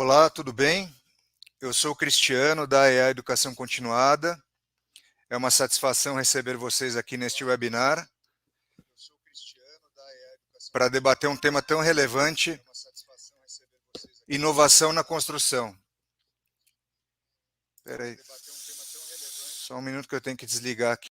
Olá, tudo bem? Eu sou o Cristiano, da EA Educação Continuada. É uma satisfação receber vocês aqui neste webinar para debater um tema tão relevante, inovação na construção. Espera aí, só um minuto que eu tenho que desligar aqui.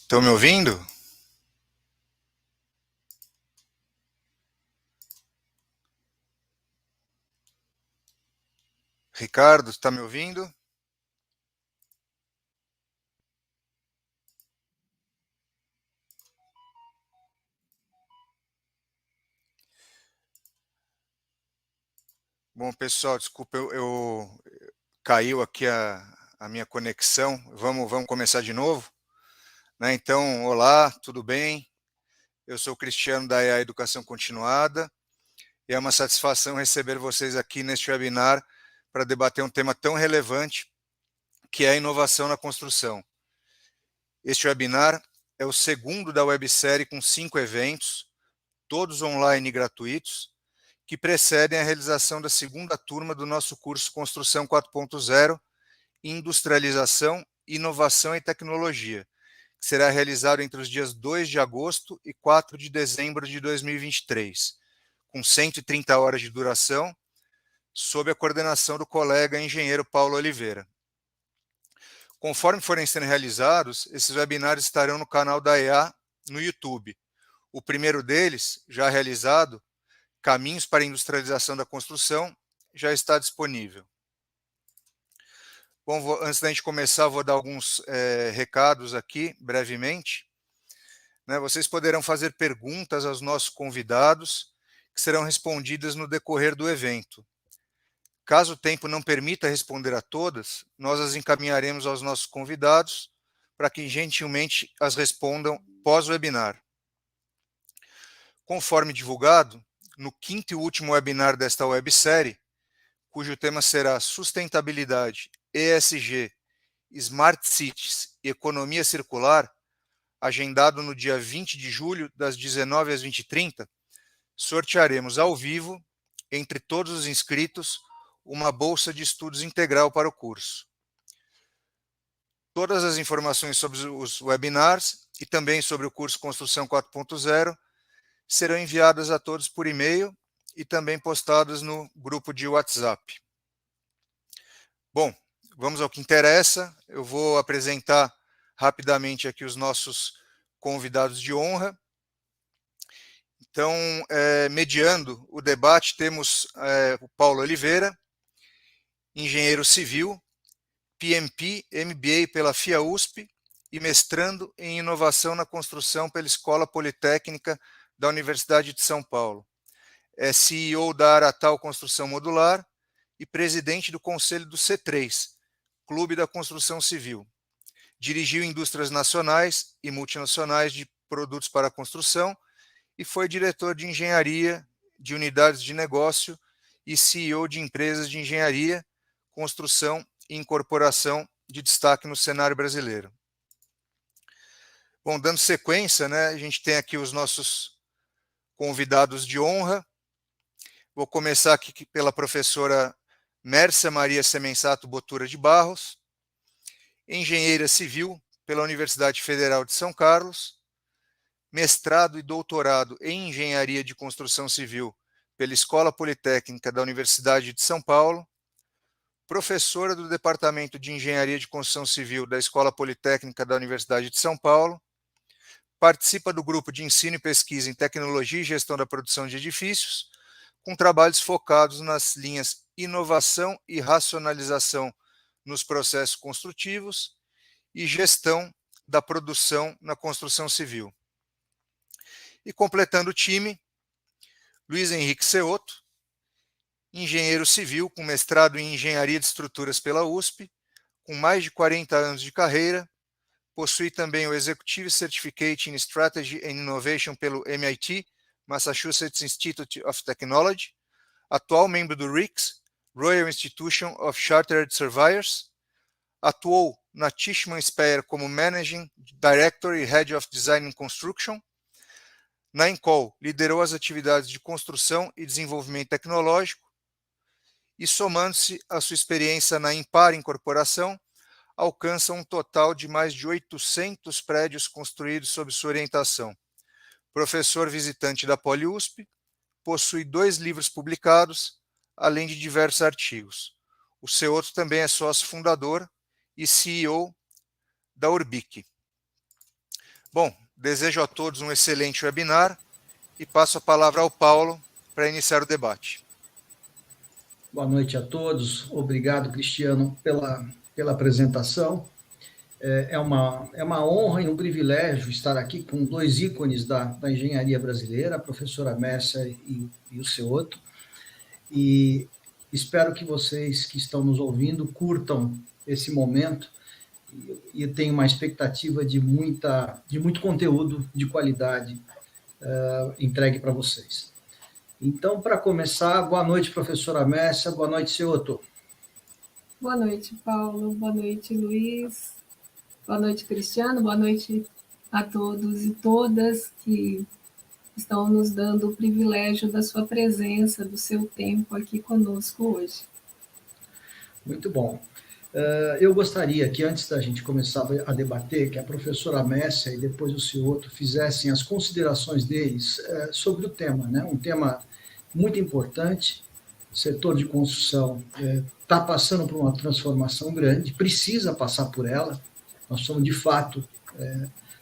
Estão me ouvindo? Ricardo, está me ouvindo? Bom, pessoal, desculpa, caiu aqui a minha conexão. Vamos começar de novo, né? Então, olá, tudo bem? Eu sou o Cristiano, da EA Educação Continuada. E é uma satisfação receber vocês aqui neste webinar para debater um tema tão relevante, que é a inovação na construção. Este webinar é o segundo da websérie com 5 eventos, todos online e gratuitos, que precedem a realização da segunda turma do nosso curso Construção 4.0, Industrialização, Inovação e Tecnologia, que será realizado entre os dias 2 de agosto e 4 de dezembro de 2023, com 130 horas de duração, sob a coordenação do colega engenheiro Paulo Oliveira. Conforme forem sendo realizados, esses webinars estarão no canal da EA no YouTube. O primeiro deles, já realizado, Caminhos para a Industrialização da Construção, já está disponível. Bom, antes da gente começar, vou dar alguns recados aqui, brevemente. Vocês poderão fazer perguntas aos nossos convidados, que serão respondidas no decorrer do evento. Caso o tempo não permita responder a todas, nós as encaminharemos aos nossos convidados para que gentilmente as respondam pós-webinar. Conforme divulgado, no quinto e último webinar desta websérie, cujo tema será Sustentabilidade, ESG, Smart Cities e Economia Circular, agendado no dia 20 de julho, das 19 às 20h30, sortearemos ao vivo, entre todos os inscritos, uma bolsa de estudos integral para o curso. Todas as informações sobre os webinars e também sobre o curso Construção 4.0 serão enviadas a todos por e-mail e também postadas no grupo de WhatsApp. Bom, vamos ao que interessa. Eu vou apresentar rapidamente aqui os nossos convidados de honra. Então, mediando o debate, temos o Paulo Oliveira, engenheiro civil, PMP, MBA pela FIA-USP e mestrando em inovação na construção pela Escola Politécnica da Universidade de São Paulo. É CEO da Aratal Construção Modular e presidente do Conselho do C3, Clube da Construção Civil. Dirigiu indústrias nacionais e multinacionais de produtos para a construção e foi diretor de engenharia de unidades de negócio e CEO de empresas de engenharia, construção e incorporação de destaque no cenário brasileiro. Bom, dando sequência, a gente tem aqui os nossos convidados de honra. Vou começar aqui pela professora Mércia Maria Semensato Botura de Barros, engenheira civil pela Universidade Federal de São Carlos, mestrado e doutorado em engenharia de construção civil pela Escola Politécnica da Universidade de São Paulo, professora do Departamento de Engenharia de Construção Civil da Escola Politécnica da Universidade de São Paulo, participa do grupo de ensino e pesquisa em tecnologia e gestão da produção de edifícios, com trabalhos focados nas linhas inovação e racionalização nos processos construtivos e gestão da produção na construção civil. E completando o time, Luiz Henrique Ceotto, engenheiro civil com mestrado em engenharia de estruturas pela USP, com mais de 40 anos de carreira, possui também o Executive Certificate in Strategy and Innovation pelo MIT, Massachusetts Institute of Technology, atual membro do RICS, Royal Institution of Chartered Surveyors, atuou na Tishman Speyer como Managing Director e Head of Design and Construction. Na Encol, liderou as atividades de construção e desenvolvimento tecnológico e, somando-se à sua experiência na Impar Incorporação, alcança um total de mais de 800 prédios construídos sob sua orientação. Professor visitante da PoliUSP, possui 2 livros publicados, além de diversos artigos. O Ceotto também é sócio fundador e CEO da Urbic. Bom, desejo a todos um excelente webinar e passo a palavra ao Paulo para iniciar o debate. Boa noite a todos. Obrigado, Cristiano, pela apresentação. É uma honra e um privilégio estar aqui com 2 ícones da engenharia brasileira, a professora Mércia e o Ceotto. E espero que vocês que estão nos ouvindo curtam esse momento e tenho uma expectativa de muito conteúdo de qualidade entregue para vocês. Então, para começar, boa noite, professora Mércia, boa noite, Ceotto. Boa noite, Paulo, boa noite, Luiz, boa noite, Cristiano, boa noite a todos e todas que estão nos dando o privilégio da sua presença, do seu tempo aqui conosco hoje. Muito bom. Eu gostaria que, antes da gente começar a debater, que a professora Mércia e depois o Ceotto fizessem as considerações deles sobre o tema, né? Um tema muito importante. O setor de construção está passando por uma transformação grande, precisa passar por ela. Nós somos, de fato,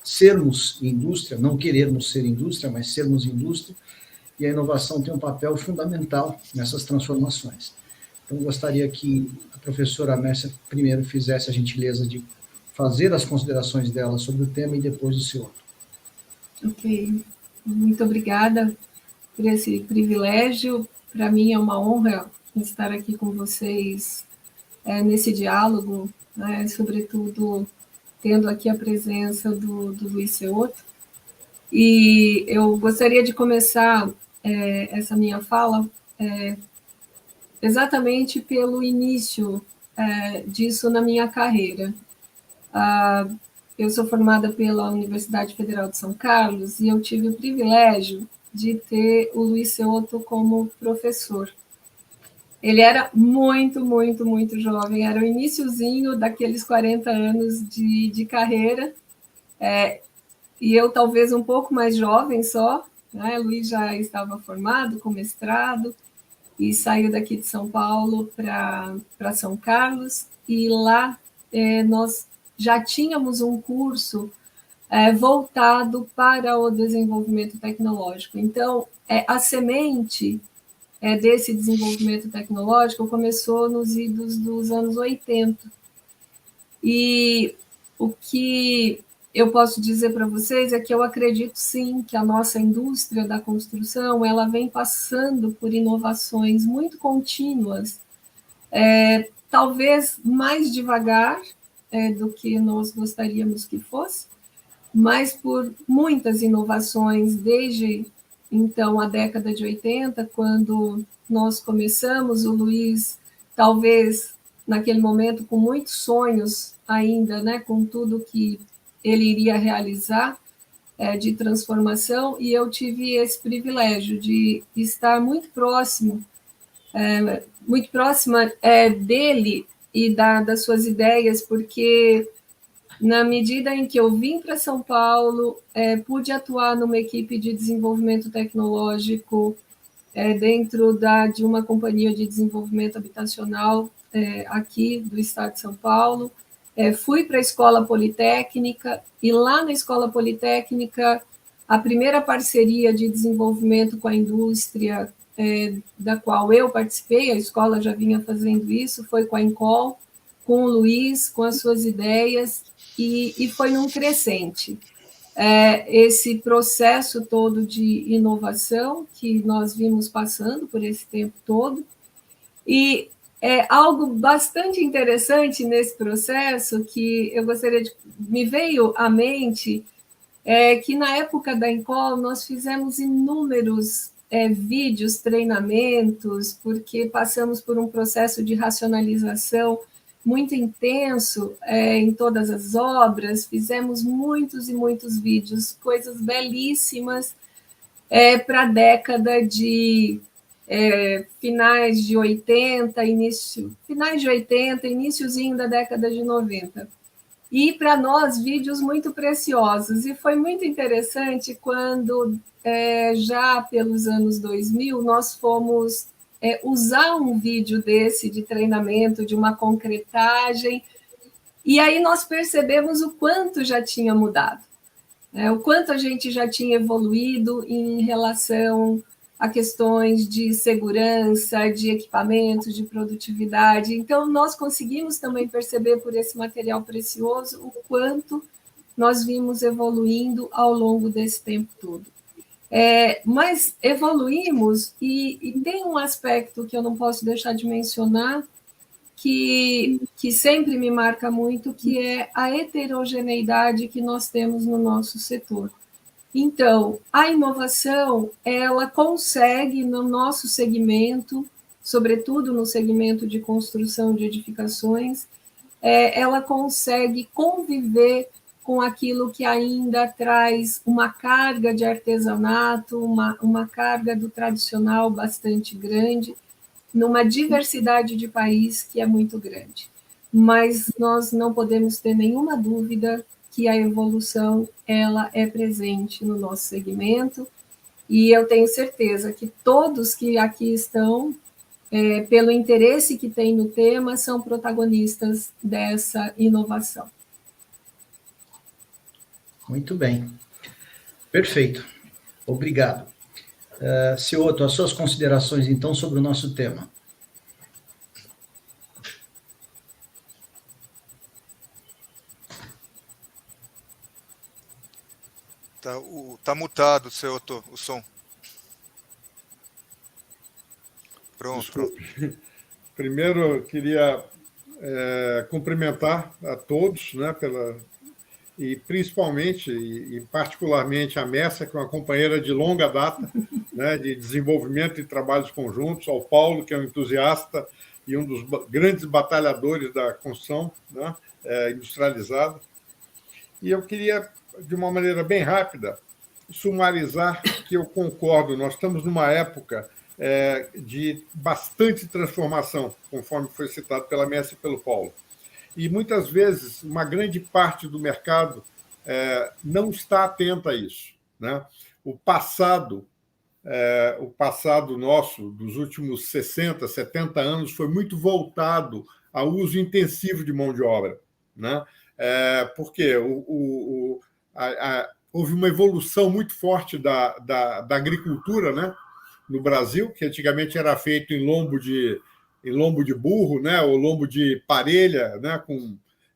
sermos indústria, não querermos ser indústria, mas sermos indústria, e a inovação tem um papel fundamental nessas transformações. Então, gostaria que a professora Mércia primeiro fizesse a gentileza de fazer as considerações dela sobre o tema e depois o Ceotto. Ok, muito obrigada por esse privilégio. Para mim é uma honra estar aqui com vocês nesse diálogo, né, sobretudo tendo aqui a presença do Luiz Ceotto. E eu gostaria de começar essa minha fala exatamente pelo início disso na minha carreira. Eu sou formada pela Universidade Federal de São Carlos e eu tive o privilégio de ter o Luiz Ceotto como professor. Ele era muito, muito, muito jovem, era o iniciozinho daqueles 40 anos de carreira, e eu talvez um pouco mais jovem só, né? Luiz já estava formado com mestrado, e saiu daqui de São Paulo para São Carlos, e lá nós já tínhamos um curso voltado para o desenvolvimento tecnológico. Então, a semente desse desenvolvimento tecnológico começou nos idos dos anos 80. E o que eu posso dizer para vocês é que eu acredito, sim, que a nossa indústria da construção ela vem passando por inovações muito contínuas, talvez mais devagar do que nós gostaríamos que fosse, mas por muitas inovações desde, então, a década de 80, quando nós começamos, o Luiz, talvez, naquele momento, com muitos sonhos ainda, né, com tudo que ele iria realizar de transformação, e eu tive esse privilégio de estar muito próxima dele e das suas ideias, porque na medida em que eu vim para São Paulo, pude atuar numa equipe de desenvolvimento tecnológico dentro de uma companhia de desenvolvimento habitacional aqui do estado de São Paulo. Fui para a Escola Politécnica, e lá na Escola Politécnica, a primeira parceria de desenvolvimento com a indústria da qual eu participei, a escola já vinha fazendo isso, foi com a Encol, com o Luiz, com as suas ideias, e foi num crescente. Esse processo todo de inovação que nós vimos passando por esse tempo todo, e algo bastante interessante nesse processo que eu gostaria de... me veio à mente que na época da Encol nós fizemos inúmeros vídeos, treinamentos, porque passamos por um processo de racionalização muito intenso em todas as obras, fizemos muitos e muitos vídeos, coisas belíssimas para a década de finais de 80, iníciozinho da década de 90. E para nós, vídeos muito preciosos. E foi muito interessante quando, já pelos anos 2000, nós fomos usar um vídeo desse de treinamento, de uma concretagem, e aí nós percebemos o quanto já tinha mudado, o quanto a gente já tinha evoluído em relação a questões de segurança, de equipamentos, de produtividade. Então, nós conseguimos também perceber por esse material precioso o quanto nós vimos evoluindo ao longo desse tempo todo. Mas evoluímos, e tem um aspecto que eu não posso deixar de mencionar, que sempre me marca muito, que é a heterogeneidade que nós temos no nosso setor. Então, a inovação, ela consegue, no nosso segmento, sobretudo no segmento de construção de edificações, ela consegue conviver com aquilo que ainda traz uma carga de artesanato, uma carga do tradicional bastante grande, numa diversidade de país que é muito grande. Mas nós não podemos ter nenhuma dúvida que a evolução ela é presente no nosso segmento, e eu tenho certeza que todos que aqui estão, pelo interesse que têm no tema, são protagonistas dessa inovação. Muito bem. Perfeito. Obrigado. Cioto, as suas considerações, então, sobre o nosso tema. Tá mutado, Cioto, o som. Pronto. Primeiro, eu queria cumprimentar a todos, né, e principalmente e particularmente a Mércia, que é uma companheira de longa data, né, de desenvolvimento e trabalhos conjuntos, ao Paulo, que é um entusiasta e um dos grandes batalhadores da construção, né, industrializada. E eu queria, de uma maneira bem rápida, sumarizar que eu concordo. Nós estamos numa época de bastante transformação, conforme foi citado pela Mércia e pelo Paulo. E, muitas vezes, uma grande parte do mercado não está atenta a isso, né? O passado nosso, dos últimos 60, 70 anos, foi muito voltado ao uso intensivo de mão de obra, né? Porque houve uma evolução muito forte da agricultura, né, no Brasil, que antigamente era feito em lombo de burro, né, ou lombo de parelha, né,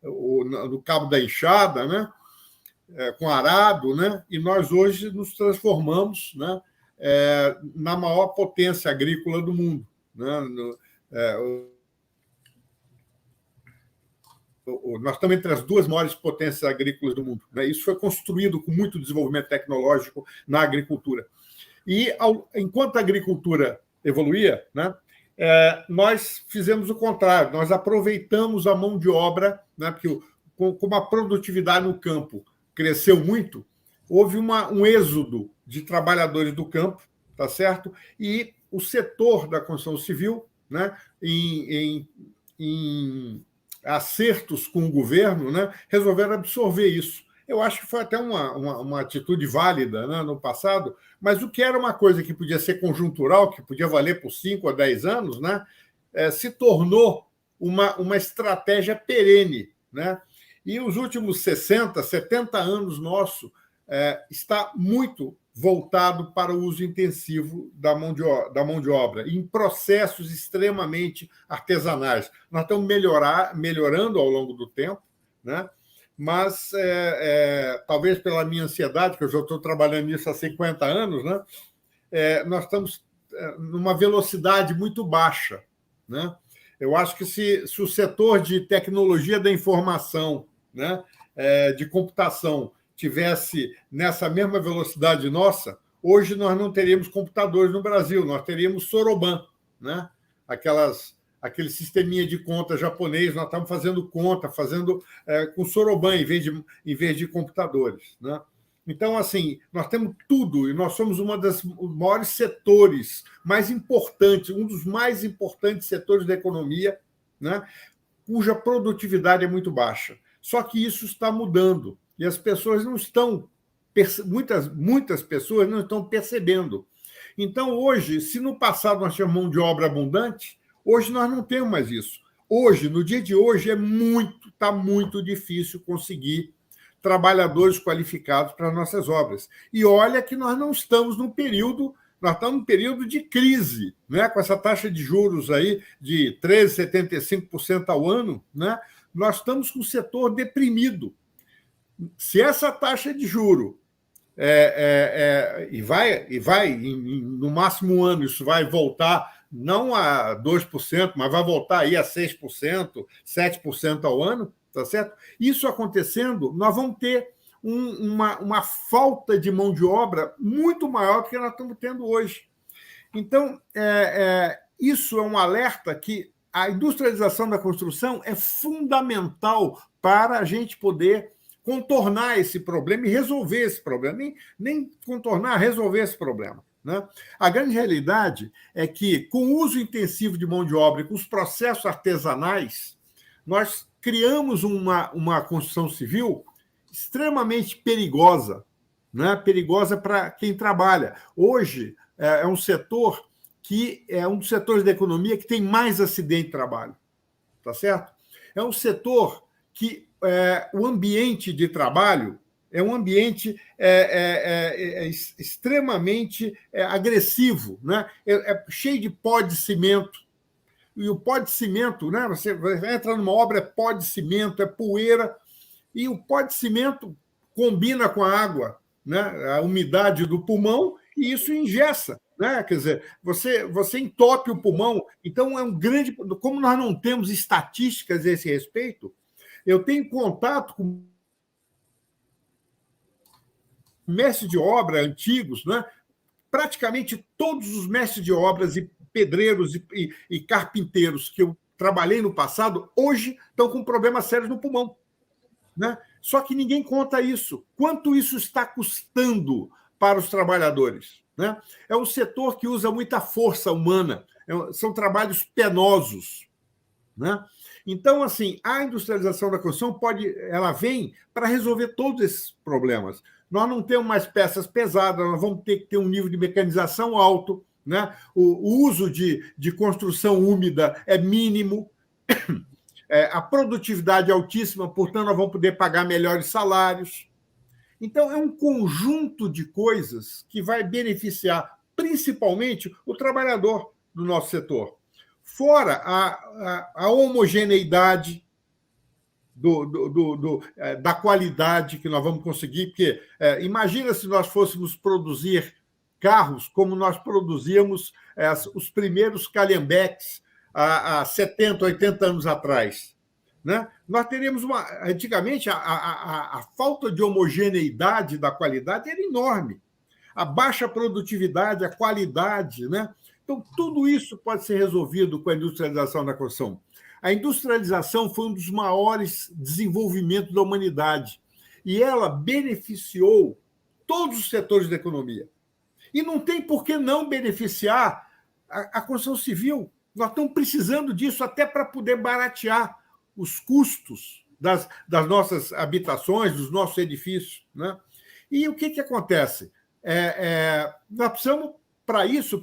no cabo da enxada, né, com arado, né, e nós hoje nos transformamos, né, na maior potência agrícola do mundo, né, nós estamos entre as duas maiores potências agrícolas do mundo, né? Isso foi construído com muito desenvolvimento tecnológico na agricultura. E, enquanto a agricultura evoluía, né, nós fizemos o contrário, nós aproveitamos a mão de obra, né, porque como a produtividade no campo cresceu muito, houve um êxodo de trabalhadores do campo, tá certo? E o setor da construção civil, né, em acertos com o governo, né, resolveram absorver isso. eu acho que foi até uma atitude válida, né, no passado, mas o que era uma coisa que podia ser conjuntural, que podia valer por 5 ou 10 anos, né, se tornou uma estratégia perene, né? E os últimos 60, 70 anos nosso está muito voltado para o uso intensivo da mão de obra, em processos extremamente artesanais. Nós estamos melhorando ao longo do tempo, né? Mas talvez pela minha ansiedade, que eu já estou trabalhando nisso há 50 anos, né? Nós estamos numa velocidade muito baixa, né? Eu acho que se o setor de tecnologia da informação, né, de computação, tivesse nessa mesma velocidade nossa, hoje nós não teríamos computadores no Brasil, nós teríamos Soroban, né? Aquele sisteminha de conta japonês, nós estamos fazendo conta, com Soroban em vez de computadores, né? Então, assim, nós temos tudo e nós somos um dos maiores setores mais importantes, um dos mais importantes setores da economia, né, cuja produtividade é muito baixa. Só que isso está mudando e as pessoas não estão, muitas pessoas não estão percebendo. Então, hoje, se no passado nós tínhamos mão de obra abundante, hoje nós não temos mais isso. Hoje, no dia de hoje, está muito difícil conseguir trabalhadores qualificados para as nossas obras. E olha que nós não estamos num período, nós estamos num período de crise, né? Com essa taxa de juros aí de 13,75% ao ano, né? Nós estamos com o setor deprimido. Se essa taxa de juro no máximo um ano, isso vai voltar não a 2%, mas vai voltar aí a 6%, 7% ao ano, tá certo? Isso acontecendo, nós vamos ter uma falta de mão de obra muito maior do que nós estamos tendo hoje. Então, isso é um alerta que a industrialização da construção é fundamental para a gente poder contornar esse problema e resolver esse problema. Nem contornar, resolver esse problema, né? A grande realidade é que, com o uso intensivo de mão de obra e com os processos artesanais, nós criamos uma construção civil extremamente perigosa, né? Perigosa para quem trabalha. Hoje, é um setor que é um dos setores da economia que tem mais acidente de trabalho, tá certo? É um setor que o ambiente de trabalho é um ambiente extremamente agressivo, né? Cheio de pó de cimento. E o pó de cimento, né? Você entra numa obra, é pó de cimento, é poeira, e o pó de cimento combina com a água, né? A umidade do pulmão, e isso engessa, né? Quer dizer, você entope o pulmão. Então, é um grande. Como nós não temos estatísticas a esse respeito, eu tenho contato com mestres de obra antigos, né? Praticamente todos os mestres de obras e pedreiros e carpinteiros que eu trabalhei no passado, hoje estão com problemas sérios no pulmão, né? Só que ninguém conta isso. Quanto isso está custando para os trabalhadores, né? É um setor que usa muita força humana, são trabalhos penosos, né? Então, assim, a industrialização da construção ela vem para resolver todos esses problemas. Nós não temos mais peças pesadas, nós vamos ter que ter um nível de mecanização alto, né? O uso de construção úmida é mínimo, a produtividade é altíssima, portanto, nós vamos poder pagar melhores salários. Então, é um conjunto de coisas que vai beneficiar principalmente o trabalhador do nosso setor. Fora a homogeneidade da qualidade que nós vamos conseguir, porque imagina se nós fôssemos produzir carros como nós produzíamos os primeiros Calhambeques há 70, 80 anos atrás, né? Nós teríamos antigamente a falta de homogeneidade da qualidade era enorme, a baixa produtividade, a qualidade, né? Então, tudo isso pode ser resolvido com a industrialização da construção. A industrialização foi um dos maiores desenvolvimentos da humanidade e ela beneficiou todos os setores da economia. E não tem por que não beneficiar a construção civil. Nós estamos precisando disso até para poder baratear os custos das nossas habitações, dos nossos edifícios. Né? E o que acontece? Nós precisamos, para isso,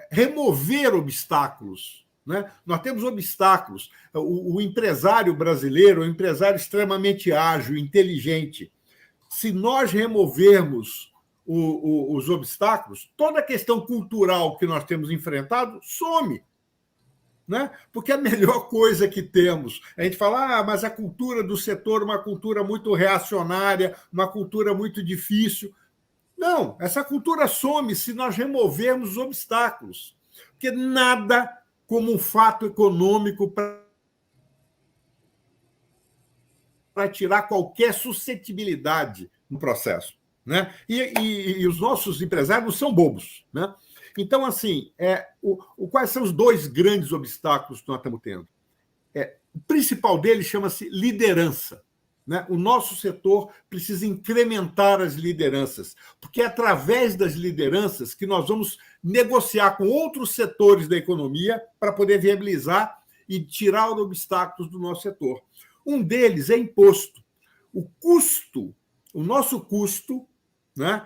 remover obstáculos. Né? Nós temos obstáculos. O empresário brasileiro é um empresário extremamente ágil, inteligente. Se nós removermos os obstáculos, toda a questão cultural que nós temos enfrentado some. Né? Porque a melhor coisa que temos, a gente fala, mas a cultura do setor é uma cultura muito reacionária, uma cultura muito difícil. Não, essa cultura some se nós removermos os obstáculos. Porque nada como um fato econômico para tirar qualquer suscetibilidade no processo. Né? E os nossos empresários não são bobos. Né? Então, assim, quais são os dois grandes obstáculos que nós estamos tendo? O principal deles chama-se liderança. Né? O nosso setor precisa incrementar as lideranças, porque é através das lideranças que nós vamos negociar com outros setores da economia para poder viabilizar e tirar os obstáculos do nosso setor. Um deles é imposto. O nosso custo, né,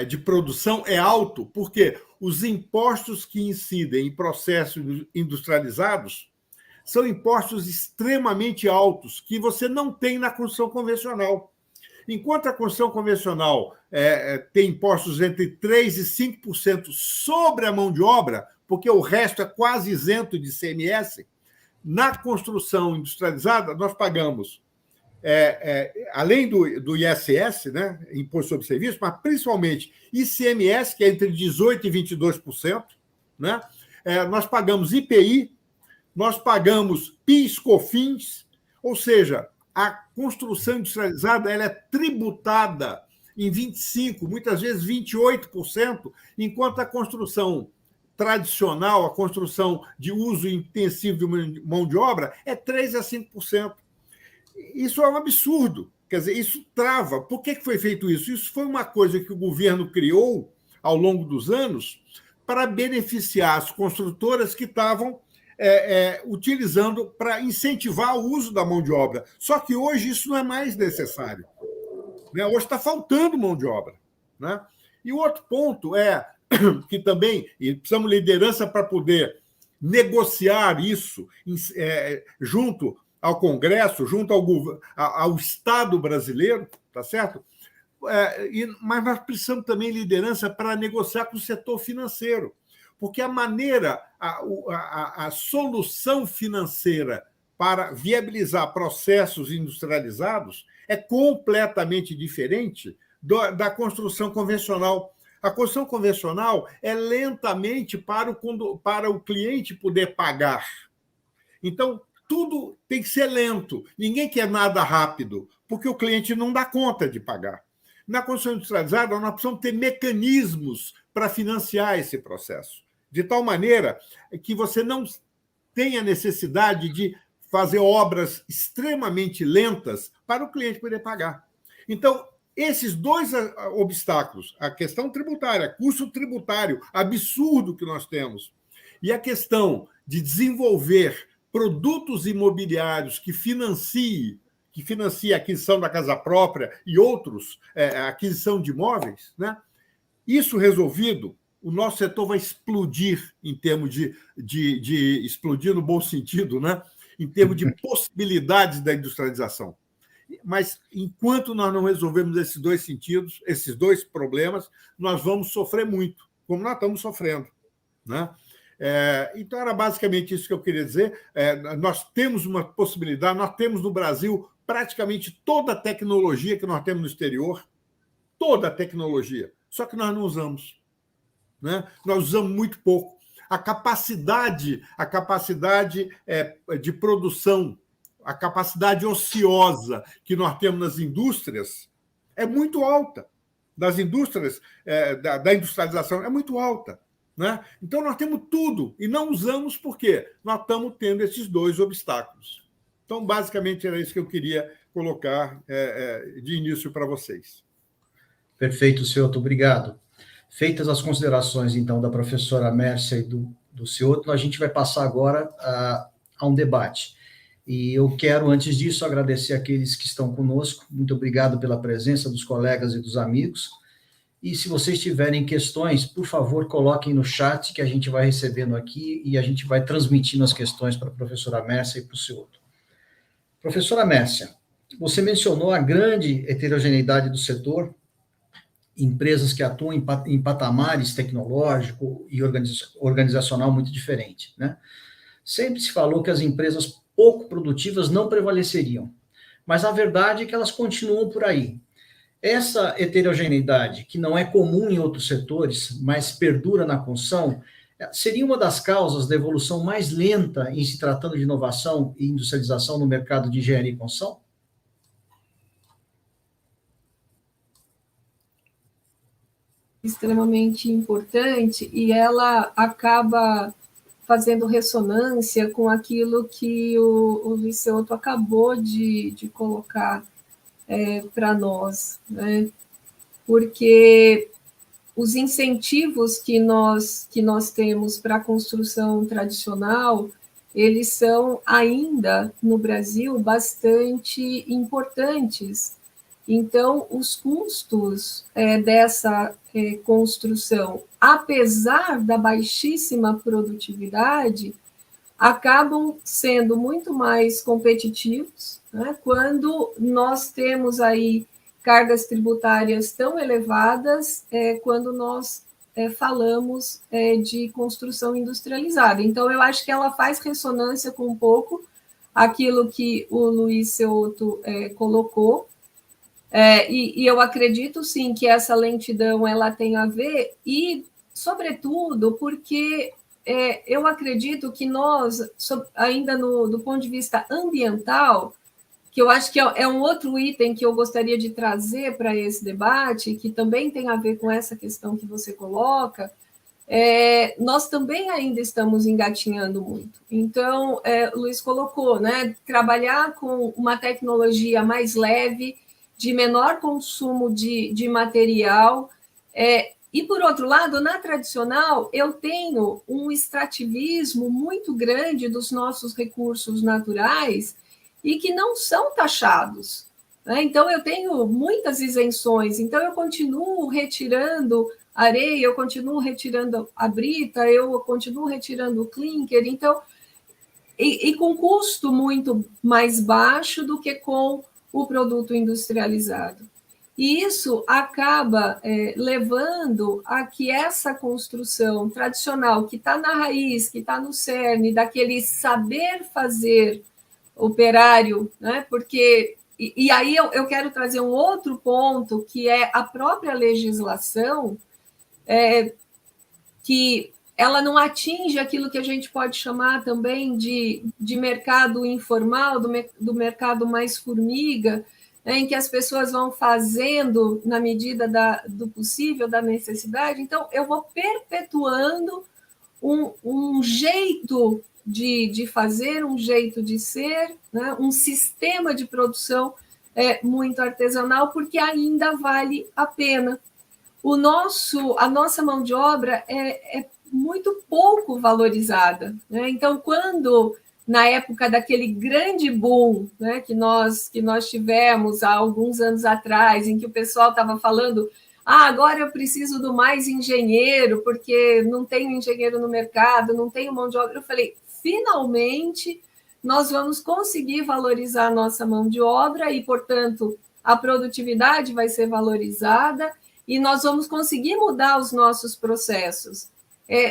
de produção é alto, porque os impostos que incidem em processos industrializados são impostos extremamente altos, que você não tem na construção convencional. Enquanto a construção convencional tem impostos entre 3% e 5% sobre a mão de obra, porque o resto é quase isento de ICMS, na construção industrializada, nós pagamos, além do ISS, né, Imposto sobre Serviço, mas principalmente ICMS, que é entre 18% e 22%, né? Nós pagamos IPI, nós pagamos PIS/COFINS, ou seja, a construção industrializada ela é tributada em 25%, muitas vezes 28%, enquanto a construção tradicional, a construção de uso intensivo de mão de obra, é 3% a 5%. Isso é um absurdo. Quer dizer, isso trava. Por que foi feito isso? Isso foi uma coisa que o governo criou ao longo dos anos para beneficiar as construtoras que estavam utilizando para incentivar o uso da mão de obra. Só que hoje isso não é mais necessário. Né? Hoje está faltando mão de obra. Né? E o outro ponto é que também precisamos de liderança para poder negociar isso junto ao Congresso, junto ao Estado brasileiro, tá certo? Mas nós precisamos também de liderança para negociar com o setor financeiro, porque a solução financeira para viabilizar processos industrializados é completamente diferente da construção convencional. A construção convencional é lentamente para o cliente poder pagar. Então, tudo tem que ser lento. Ninguém quer nada rápido, porque o cliente não dá conta de pagar. Na construção industrializada, nós precisamos ter mecanismos para financiar esse processo, de tal maneira que você não tenha necessidade de fazer obras extremamente lentas para o cliente poder pagar. Então, esses dois obstáculos, a questão tributária, custo tributário absurdo que nós temos, e a questão de desenvolver produtos imobiliários que financiem a aquisição da casa própria e outros, a aquisição de imóveis, né? Isso resolvido, o nosso setor vai explodir em termos de explodir no bom sentido, né? Em termos de possibilidades da industrialização. Mas, enquanto nós não resolvemos esses dois sentidos, esses dois problemas, nós vamos sofrer muito, como nós estamos sofrendo. Né? Então, era basicamente isso que eu queria dizer. Nós temos uma possibilidade, nós temos no Brasil praticamente toda a tecnologia que nós temos no exterior, toda a tecnologia, só que nós não usamos. Né? Nós usamos muito pouco. A capacidade de produção, a capacidade ociosa que nós temos nas indústrias é muito alta. Das indústrias, da industrialização, é muito alta. Né? Então, nós temos tudo e não usamos porque nós estamos tendo esses dois obstáculos. Então, basicamente, era isso que eu queria colocar de início para vocês. Perfeito, Cioto, obrigado. Feitas as considerações, então, da professora Mércia e do Cioto, a gente vai passar agora a um debate. E eu quero, antes disso, agradecer aqueles que estão conosco. Muito obrigado pela presença dos colegas e dos amigos. E se vocês tiverem questões, por favor, coloquem no chat que a gente vai recebendo aqui e a gente vai transmitindo as questões para a professora Mércia e para o senhor. Professora Mércia, você mencionou a grande heterogeneidade do setor, empresas que atuam em patamares tecnológico e organizacional muito diferentes, né? Sempre se falou que as empresas pouco produtivas não prevaleceriam, mas a verdade é que elas continuam por aí. Essa heterogeneidade, que não é comum em outros setores, mas perdura na construção, seria uma das causas da evolução mais lenta em se tratando de inovação e industrialização no mercado de engenharia e construção? Extremamente importante, e ela acaba fazendo ressonância com aquilo que o Luiz Ceotto acabou de colocar para nós, né? Porque os incentivos que nós temos para a construção tradicional, eles são ainda, no Brasil, bastante importantes. Então, os custos dessa construção, apesar da baixíssima produtividade, acabam sendo muito mais competitivos, né, quando nós temos aí cargas tributárias tão elevadas, quando nós falamos de construção industrializada. Então, eu acho que ela faz ressonância com um pouco aquilo que o Luiz Ceotto colocou, e eu acredito, sim, que essa lentidão ela tem a ver, e, sobretudo, porque eu acredito que nós, ainda do ponto de vista ambiental, que eu acho que é um outro item que eu gostaria de trazer para esse debate, que também tem a ver com essa questão que você coloca, nós também ainda estamos engatinhando muito. Então, o Luiz colocou, né, trabalhar com uma tecnologia mais leve, de menor consumo de material, e, por outro lado, na tradicional, eu tenho um extrativismo muito grande dos nossos recursos naturais e que não são taxados, né? Então, eu tenho muitas isenções, então eu continuo retirando areia, eu continuo retirando a brita, eu continuo retirando o clinker, então, e com custo muito mais baixo do que com o produto industrializado. E isso acaba levando a que essa construção tradicional, que está na raiz, que está no cerne, daquele saber fazer operário, né? Porque, e aí eu quero trazer um outro ponto, que é a própria legislação, que ela não atinge aquilo que a gente pode chamar também de mercado informal, do mercado mais formiga, em que as pessoas vão fazendo na medida do possível, da necessidade. Então, eu vou perpetuando um jeito de fazer, um jeito de ser, né? Um sistema de produção muito artesanal, porque ainda vale a pena. A nossa mão de obra é muito pouco valorizada, né? Então, quando na época daquele grande boom, né, que nós tivemos há alguns anos atrás, em que o pessoal estava falando, agora eu preciso do mais engenheiro, porque não tenho engenheiro no mercado, não tenho mão de obra. Eu falei, finalmente nós vamos conseguir valorizar a nossa mão de obra e, portanto, a produtividade vai ser valorizada e nós vamos conseguir mudar os nossos processos.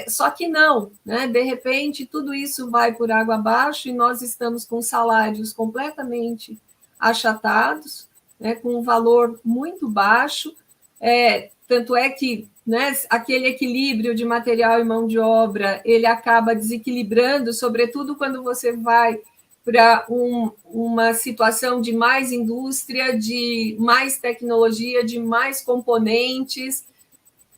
Só que não, né? De repente, tudo isso vai por água abaixo e nós estamos com salários completamente achatados, né? Com um valor muito baixo, tanto é que, né, aquele equilíbrio de material e mão de obra, ele acaba desequilibrando, sobretudo quando você vai para uma situação de mais indústria, de mais tecnologia, de mais componentes.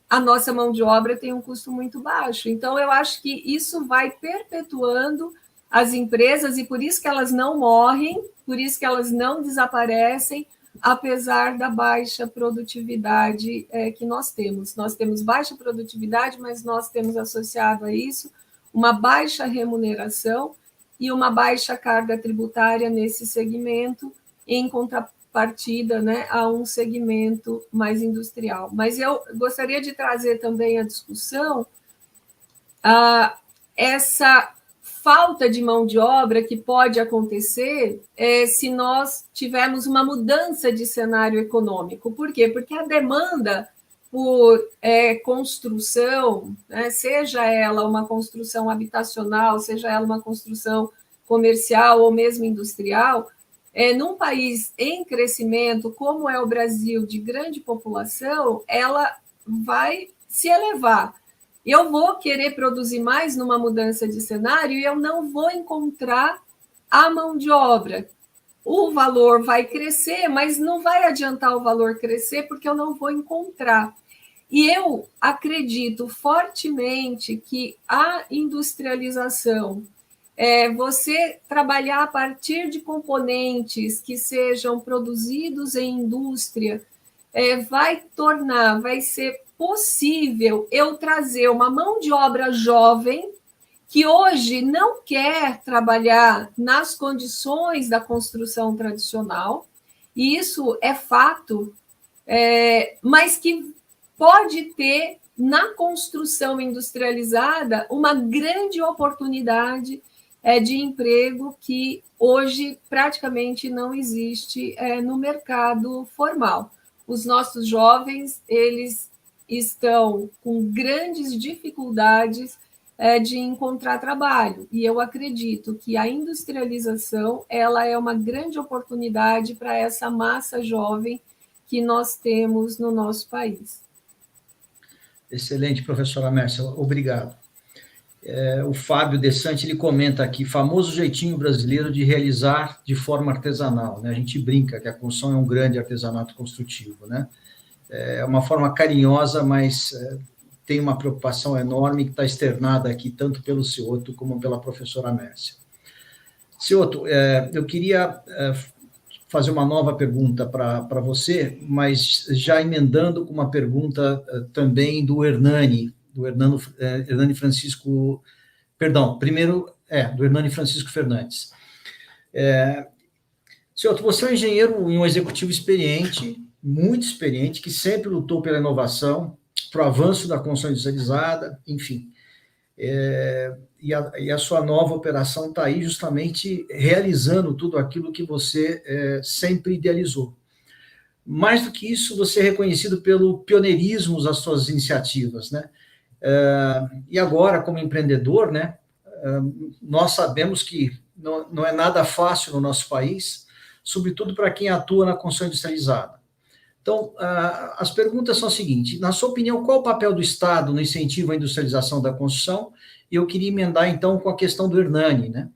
A nossa mão de obra tem um custo muito baixo. Então, eu acho que isso vai perpetuando as empresas e por isso que elas não morrem, por isso que elas não desaparecem, apesar da baixa produtividade que nós temos. Nós temos baixa produtividade, mas nós temos associado a isso uma baixa remuneração e uma baixa carga tributária nesse segmento, em contrapartida, né, a um segmento mais industrial. Mas eu gostaria de trazer também à discussão essa falta de mão de obra que pode acontecer se nós tivermos uma mudança de cenário econômico. Por quê? Porque a demanda por construção, né, seja ela uma construção habitacional, seja ela uma construção comercial ou mesmo industrial, num país em crescimento, como é o Brasil, de grande população, ela vai se elevar. Eu vou querer produzir mais numa mudança de cenário e eu não vou encontrar a mão de obra. O valor vai crescer, mas não vai adiantar o valor crescer porque eu não vou encontrar. E eu acredito fortemente que a industrialização, você trabalhar a partir de componentes que sejam produzidos em indústria, vai ser possível eu trazer uma mão de obra jovem que hoje não quer trabalhar nas condições da construção tradicional, e isso é fato, mas que pode ter, na construção industrializada, uma grande oportunidade de emprego que hoje praticamente não existe no mercado formal. Os nossos jovens, eles estão com grandes dificuldades de encontrar trabalho. E eu acredito que a industrialização ela é uma grande oportunidade para essa massa jovem que nós temos no nosso país. Excelente, professora Mércia, obrigado. O Fábio Desante, ele comenta aqui, famoso jeitinho brasileiro de realizar de forma artesanal, né? A gente brinca que a construção é um grande artesanato construtivo, né? É uma forma carinhosa, mas tem uma preocupação enorme que está externada aqui, tanto pelo Cioto como pela professora Mércia. Cioto, eu queria fazer uma nova pergunta para você, mas já emendando com uma pergunta também do Hernani Francisco, perdão, primeiro, do Hernani Francisco Fernandes. Cioto, você é um engenheiro e um executivo experiente, muito experiente, que sempre lutou pela inovação, para o avanço da construção industrializada, enfim. E a sua nova operação está aí justamente realizando tudo aquilo que você sempre idealizou. Mais do que isso, você é reconhecido pelo pioneirismo das suas iniciativas, né? E agora, como empreendedor, né, nós sabemos que não é nada fácil no nosso país, sobretudo para quem atua na construção industrializada. Então, as perguntas são as seguintes: na sua opinião, qual o papel do Estado no incentivo à industrialização da construção? E eu queria emendar, então, com a questão do Hernani, né?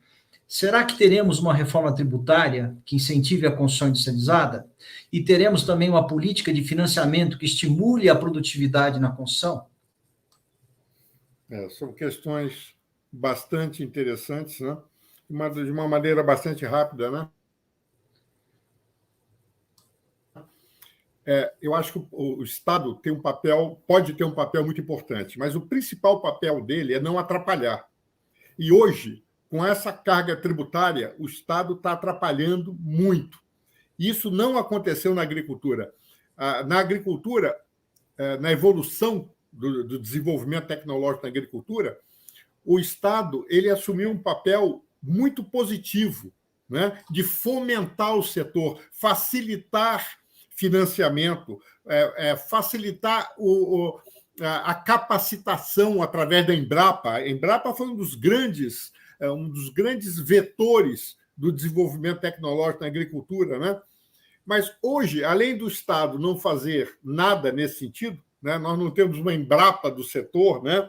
Será que teremos uma reforma tributária que incentive a construção industrializada? E teremos também uma política de financiamento que estimule a produtividade na construção? São questões bastante interessantes, né? De uma maneira bastante rápida, né? Eu acho que o Estado tem pode ter um papel muito importante, mas o principal papel dele é não atrapalhar. E hoje, com essa carga tributária, o Estado está atrapalhando muito. Isso não aconteceu na agricultura. Na agricultura, na evolução do desenvolvimento tecnológico na agricultura, o Estado ele assumiu um papel muito positivo, né, de fomentar o setor, facilitar financiamento, facilitar a capacitação através da Embrapa. A Embrapa foi um dos grandes vetores do desenvolvimento tecnológico na agricultura, né? Mas hoje, além do Estado não fazer nada nesse sentido, né, nós não temos uma Embrapa do setor, né?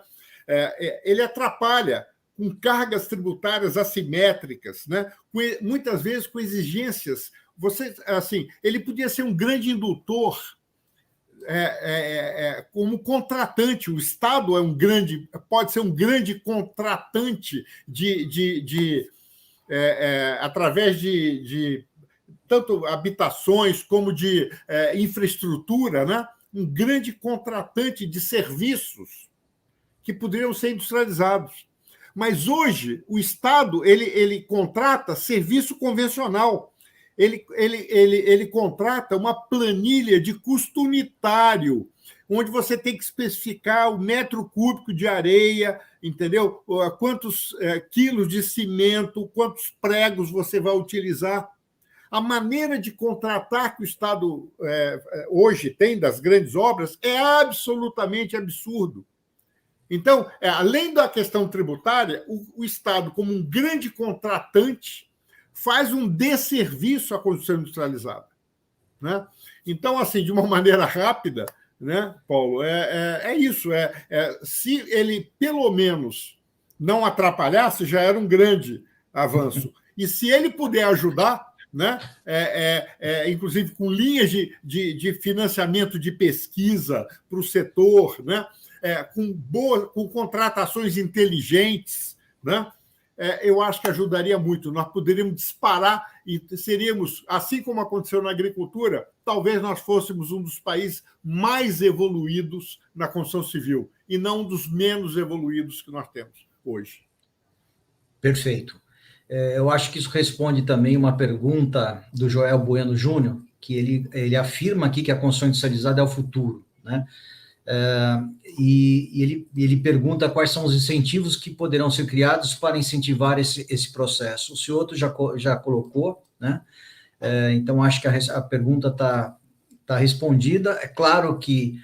Ele atrapalha com cargas tributárias assimétricas, né? Muitas vezes com exigências. Ele podia ser um grande indutor como contratante. O Estado pode ser um grande contratante através de tanto habitações como de infraestrutura, né? Um grande contratante de serviços que poderiam ser industrializados. Mas hoje o Estado ele contrata serviço convencional. Ele contrata uma planilha de custo unitário, onde você tem que especificar o metro cúbico de areia, entendeu? Quantos quilos de cimento, quantos pregos você vai utilizar. A maneira de contratar que o Estado hoje tem das grandes obras é absolutamente absurdo. Então, além da questão tributária, o Estado, como um grande contratante, faz um desserviço à construção industrializada, né? Então, assim, de uma maneira rápida, né, Paulo, é isso. Se ele, pelo menos, não atrapalhasse, já era um grande avanço. E se ele puder ajudar, né, inclusive com linhas de financiamento de pesquisa para o setor, né, com contratações inteligentes, né, eu acho que ajudaria muito. Nós poderíamos disparar e seríamos, assim como aconteceu na agricultura, talvez nós fôssemos um dos países mais evoluídos na construção civil e não um dos menos evoluídos que nós temos hoje. Perfeito. Eu acho que isso responde também uma pergunta do Joel Bueno Júnior, que ele afirma aqui que a construção industrializada é o futuro, né? E ele pergunta quais são os incentivos que poderão ser criados para incentivar esse processo. O senhor já colocou, né? Então, acho que a pergunta está respondida. É claro que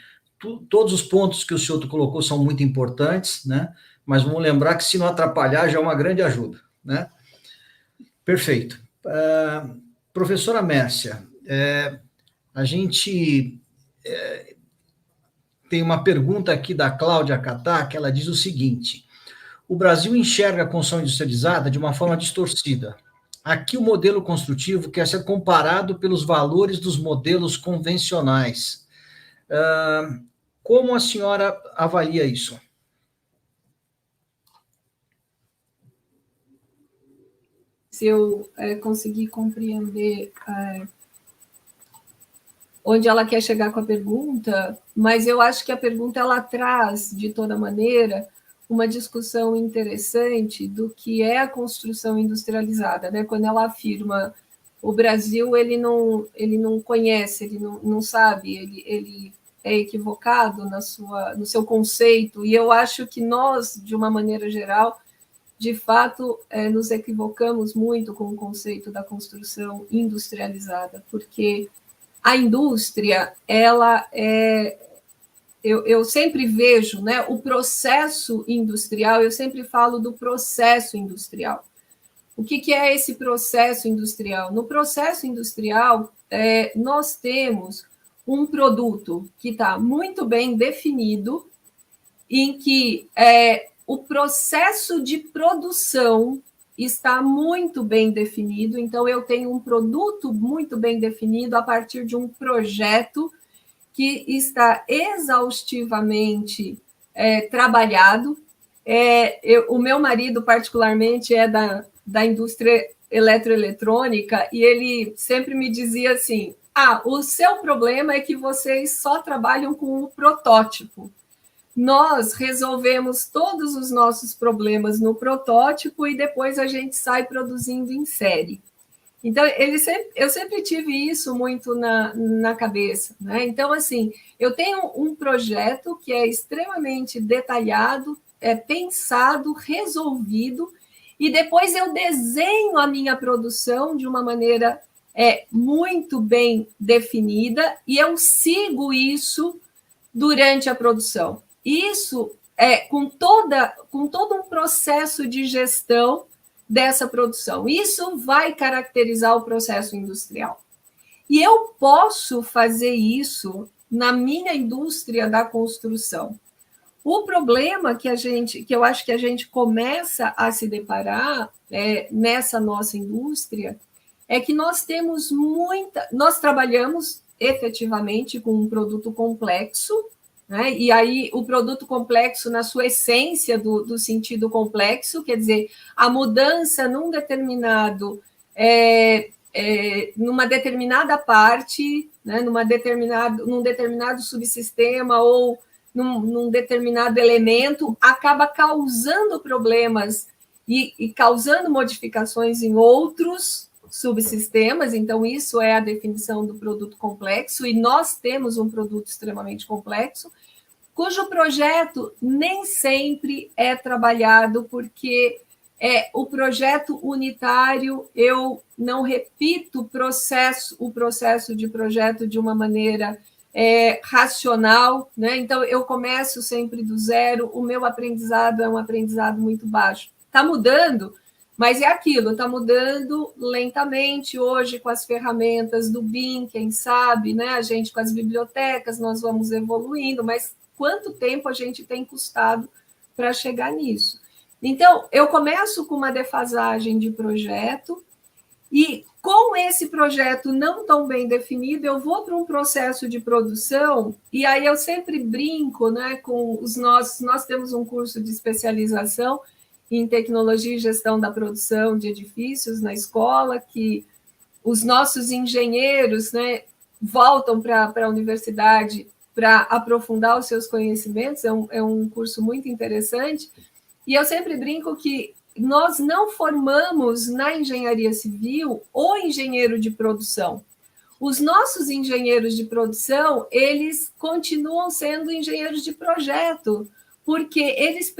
todos os pontos que o senhor colocou são muito importantes, né? Mas vamos lembrar que, se não atrapalhar, já é uma grande ajuda, né? Perfeito. Professora Mércia, a gente tem uma pergunta aqui da Cláudia Catá, que ela diz o seguinte: o Brasil enxerga a construção industrializada de uma forma distorcida. Aqui o modelo construtivo quer ser comparado pelos valores dos modelos convencionais. Como a senhora avalia isso? Se eu conseguir compreender onde ela quer chegar com a pergunta, mas eu acho que a pergunta ela traz, de toda maneira, uma discussão interessante do que é a construção industrializada, né? Quando ela afirma o Brasil, ele não conhece, ele não sabe, ele é equivocado no seu conceito, e eu acho que nós, de uma maneira geral, de fato, nos equivocamos muito com o conceito da construção industrializada, porque a indústria, ela eu sempre vejo, né, o processo industrial, eu sempre falo do processo industrial. O que é esse processo industrial? No processo industrial, nós temos um produto que está muito bem definido, em que o processo de produção está muito bem definido, então eu tenho um produto muito bem definido a partir de um projeto que está exaustivamente trabalhado. O meu marido, particularmente, é da indústria eletroeletrônica, e ele sempre me dizia assim: o seu problema é que vocês só trabalham com o protótipo. Nós resolvemos todos os nossos problemas no protótipo e depois a gente sai produzindo em série. Então, eu sempre tive isso muito na cabeça, né? Então, assim, eu tenho um projeto que é extremamente detalhado, pensado, resolvido, e depois eu desenho a minha produção de uma maneira muito bem definida, e eu sigo isso durante a produção. Isso com todo um processo de gestão dessa produção. Isso vai caracterizar o processo industrial. E eu posso fazer isso na minha indústria da construção. O problema que eu acho que a gente começa a se deparar nessa nossa indústria é que nós trabalhamos efetivamente com um produto complexo, né? E aí o produto complexo, na sua essência do sentido complexo, quer dizer, a mudança numa determinada parte, né? Num determinado subsistema ou num determinado elemento, acaba causando problemas e causando modificações em outros subsistemas. Então, isso é a definição do produto complexo, e nós temos um produto extremamente complexo, cujo projeto nem sempre é trabalhado, porque o projeto unitário, eu não repito o processo de projeto de uma maneira racional, né? Então, eu começo sempre do zero, o meu aprendizado é um aprendizado muito baixo. Está mudando, mas é aquilo, está mudando lentamente hoje com as ferramentas do BIM, quem sabe, né? A gente com as bibliotecas, nós vamos evoluindo, mas quanto tempo a gente tem custado para chegar nisso? Então, eu começo com uma defasagem de projeto, e com esse projeto não tão bem definido, eu vou para um processo de produção, e aí eu sempre brinco, né, com os nossos. Nós temos um curso de especialização em tecnologia e gestão da produção de edifícios na escola, que os nossos engenheiros, né, voltam para a universidade para aprofundar os seus conhecimentos. É um curso muito interessante, e eu sempre brinco que nós não formamos na engenharia civil o engenheiro de produção. Os nossos engenheiros de produção, eles continuam sendo engenheiros de projeto, porque eles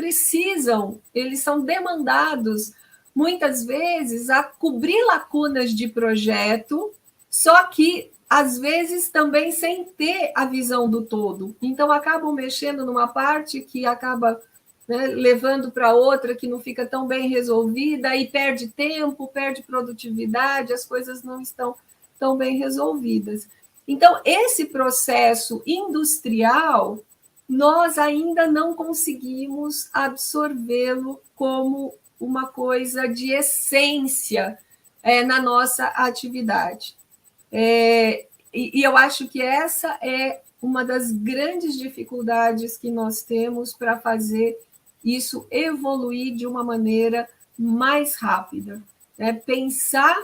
são demandados, muitas vezes, a cobrir lacunas de projeto, só que, às vezes, também sem ter a visão do todo. Então, acabam mexendo numa parte que acaba, né, levando para outra que não fica tão bem resolvida, e perde tempo, perde produtividade, as coisas não estão tão bem resolvidas. Então, esse processo industrial, nós ainda não conseguimos absorvê-lo como uma coisa de essência na nossa atividade. E eu acho que essa é uma das grandes dificuldades que nós temos para fazer isso evoluir de uma maneira mais rápida. Pensar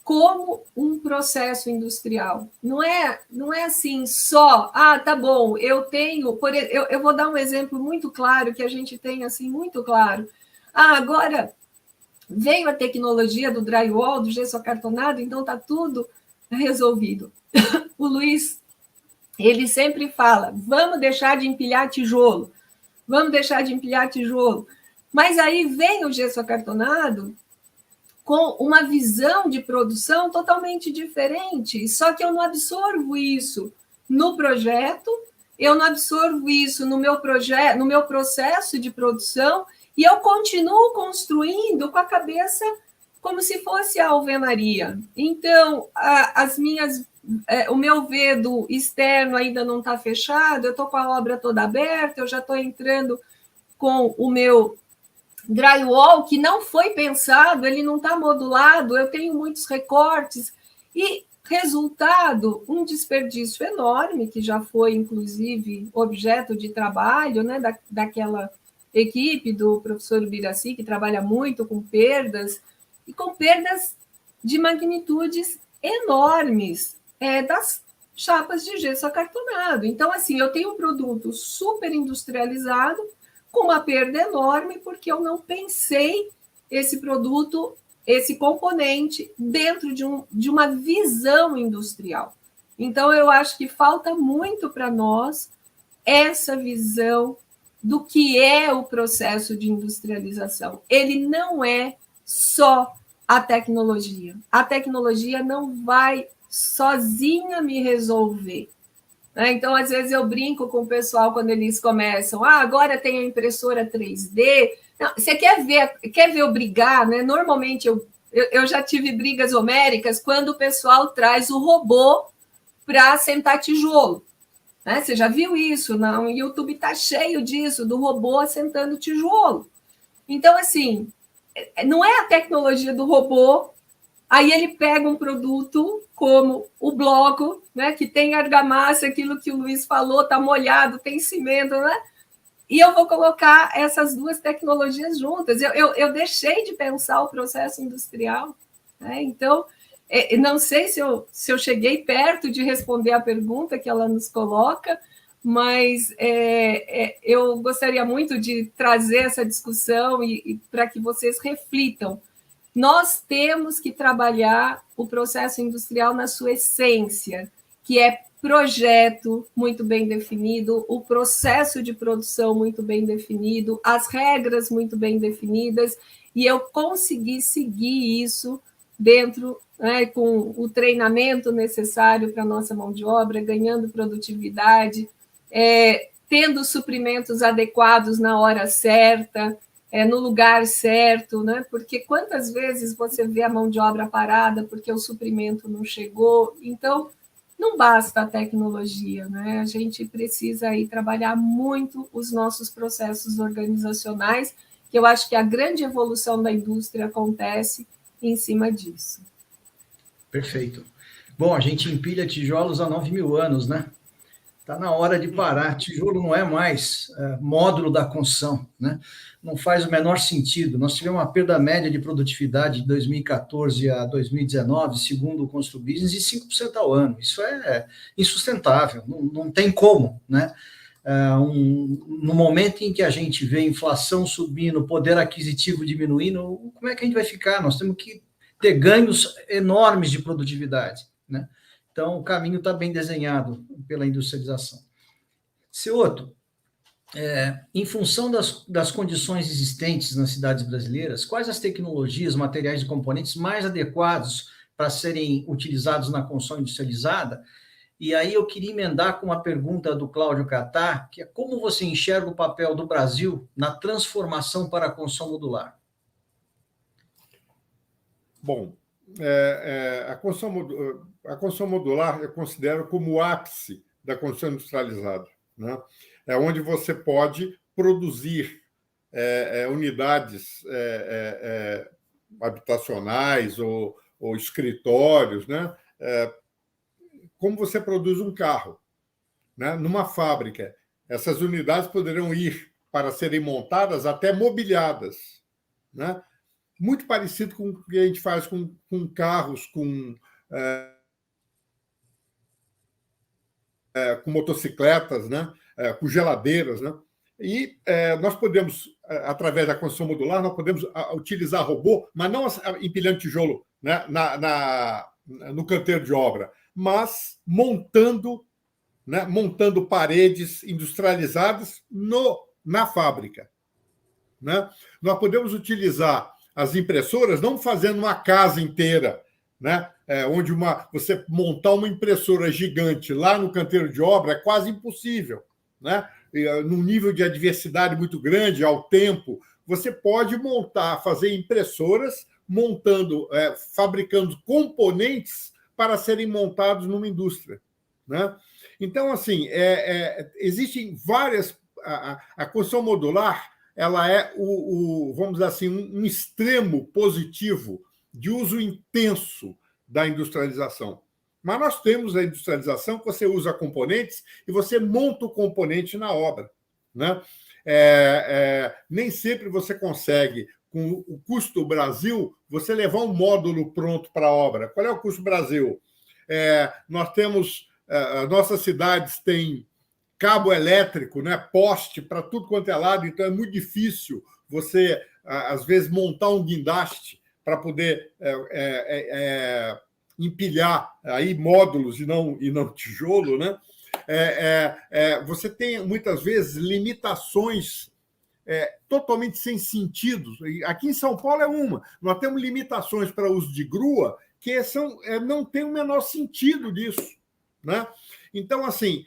como um processo industrial. Não é assim só, tá bom, eu vou dar um exemplo muito claro, que a gente tem assim muito claro. Agora veio a tecnologia do drywall, do gesso acartonado, então está tudo resolvido. O Luiz, ele sempre fala, vamos deixar de empilhar tijolo. Mas aí vem o gesso acartonado com uma visão de produção totalmente diferente, só que eu não absorvo isso no projeto, eu não absorvo isso no meu processo de produção, e eu continuo construindo com a cabeça como se fosse a alvenaria. Então, o meu vedo externo ainda não está fechado, eu estou com a obra toda aberta, eu já estou entrando com o meu drywall, que não foi pensado, ele não está modulado, eu tenho muitos recortes, e resultado, um desperdício enorme, que já foi, inclusive, objeto de trabalho, né, daquela equipe do professor Ubiraci, que trabalha muito com perdas, e com perdas de magnitudes enormes das chapas de gesso acartonado. Então, assim, eu tenho um produto super industrializado, com uma perda enorme, porque eu não pensei esse produto, esse componente, dentro de uma visão industrial. Então, eu acho que falta muito para nós essa visão do que é o processo de industrialização. Ele não é só a tecnologia. A tecnologia não vai sozinha me resolver. Então, às vezes, eu brinco com o pessoal quando eles começam, agora tem a impressora 3D. Não, você quer ver eu brigar, né? Normalmente, eu já tive brigas homéricas quando o pessoal traz o robô para assentar tijolo. Né? Você já viu isso? O YouTube está cheio disso, do robô assentando tijolo. Então, assim, não é a tecnologia do robô. Aí ele pega um produto como o bloco, né, que tem argamassa, aquilo que o Luiz falou, está molhado, tem cimento, né? E eu vou colocar essas duas tecnologias juntas. Eu deixei de pensar o processo industrial. Né? Então, não sei se eu cheguei perto de responder a pergunta que ela nos coloca, mas eu gostaria muito de trazer essa discussão e para que vocês reflitam. Nós temos que trabalhar o processo industrial na sua essência, que é projeto muito bem definido, o processo de produção muito bem definido, as regras muito bem definidas, e eu consegui seguir isso dentro, né, com o treinamento necessário para a nossa mão de obra, ganhando produtividade, tendo suprimentos adequados na hora certa, no lugar certo, né? Porque quantas vezes você vê a mão de obra parada porque o suprimento não chegou? Então, não basta a tecnologia, né? A gente precisa aí trabalhar muito os nossos processos organizacionais, que eu acho que a grande evolução da indústria acontece em cima disso. Perfeito. Bom, a gente empilha tijolos há 9.000 anos, né? Está na hora de parar. Tijolo não é mais módulo da construção, né? Não faz o menor sentido. Nós tivemos uma perda média de produtividade de 2014 a 2019, segundo o Construbusiness, de 5% ao ano. Isso é insustentável, não tem como, né? No momento em que a gente vê inflação subindo, poder aquisitivo diminuindo, como é que a gente vai ficar? Nós temos que ter ganhos enormes de produtividade, né? Então, o caminho está bem desenhado pela industrialização. Cioto, em função das condições existentes nas cidades brasileiras, quais as tecnologias, materiais e componentes mais adequados para serem utilizados na construção industrializada? E aí eu queria emendar com uma pergunta do Cláudio Catá, que é como você enxerga o papel do Brasil na transformação para a construção modular? Bom, a construção modular eu considero como o ápice da construção industrializada, né? É onde você pode produzir unidades habitacionais ou escritórios, né? Como você produz um carro, né? Numa fábrica. Essas unidades poderão ir para serem montadas até mobiliadas, né? Muito parecido com o que a gente faz com carros, com motocicletas, né? Com geladeiras, né? E nós podemos, através da construção modular, nós podemos utilizar robô, mas não empilhando tijolo, né? No canteiro de obra, mas montando, né? Montando paredes industrializadas na fábrica, né? Nós podemos utilizar as impressoras, não fazendo uma casa inteira, né? Onde você montar uma impressora gigante lá no canteiro de obra é quase impossível, né? Num nível de adversidade muito grande ao tempo, você pode fazer impressoras fabricando componentes para serem montados numa indústria, né? Então, assim, existem várias... A construção modular, ela é vamos dizer assim, um extremo positivo de uso intenso da industrialização. Mas nós temos a industrialização que você usa componentes e você monta o componente na obra, né? Nem sempre você consegue, com o custo Brasil, você levar um módulo pronto para a obra. Qual é o custo Brasil? Nós temos... nossas cidades têm cabo elétrico, né? Poste para tudo quanto é lado, então é muito difícil você, às vezes, montar um guindaste para poder empilhar aí módulos e não tijolo, né? Você tem, muitas vezes, limitações totalmente sem sentido. Aqui em São Paulo é uma. Nós temos limitações para uso de grua que não tem o menor sentido disso, né? Então, assim,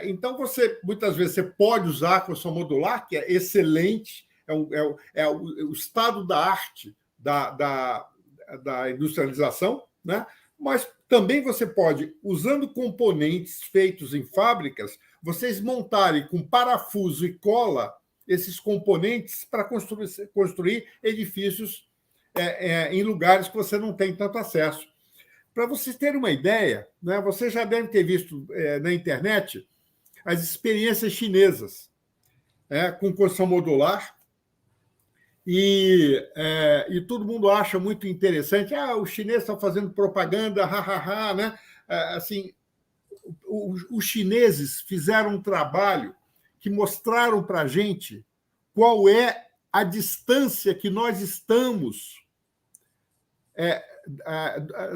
então muitas vezes você pode usar a construção modular, que é excelente, o estado da arte da industrialização, né? Mas também você pode, usando componentes feitos em fábricas, vocês montarem com parafuso e cola esses componentes para construir edifícios em lugares que você não tem tanto acesso. Para vocês terem uma ideia, né, vocês já devem ter visto na internet as experiências chinesas com construção modular, e todo mundo acha muito interessante. Os chineses estão fazendo propaganda, né? Assim, os chineses fizeram um trabalho que mostraram para a gente qual é a distância que nós estamos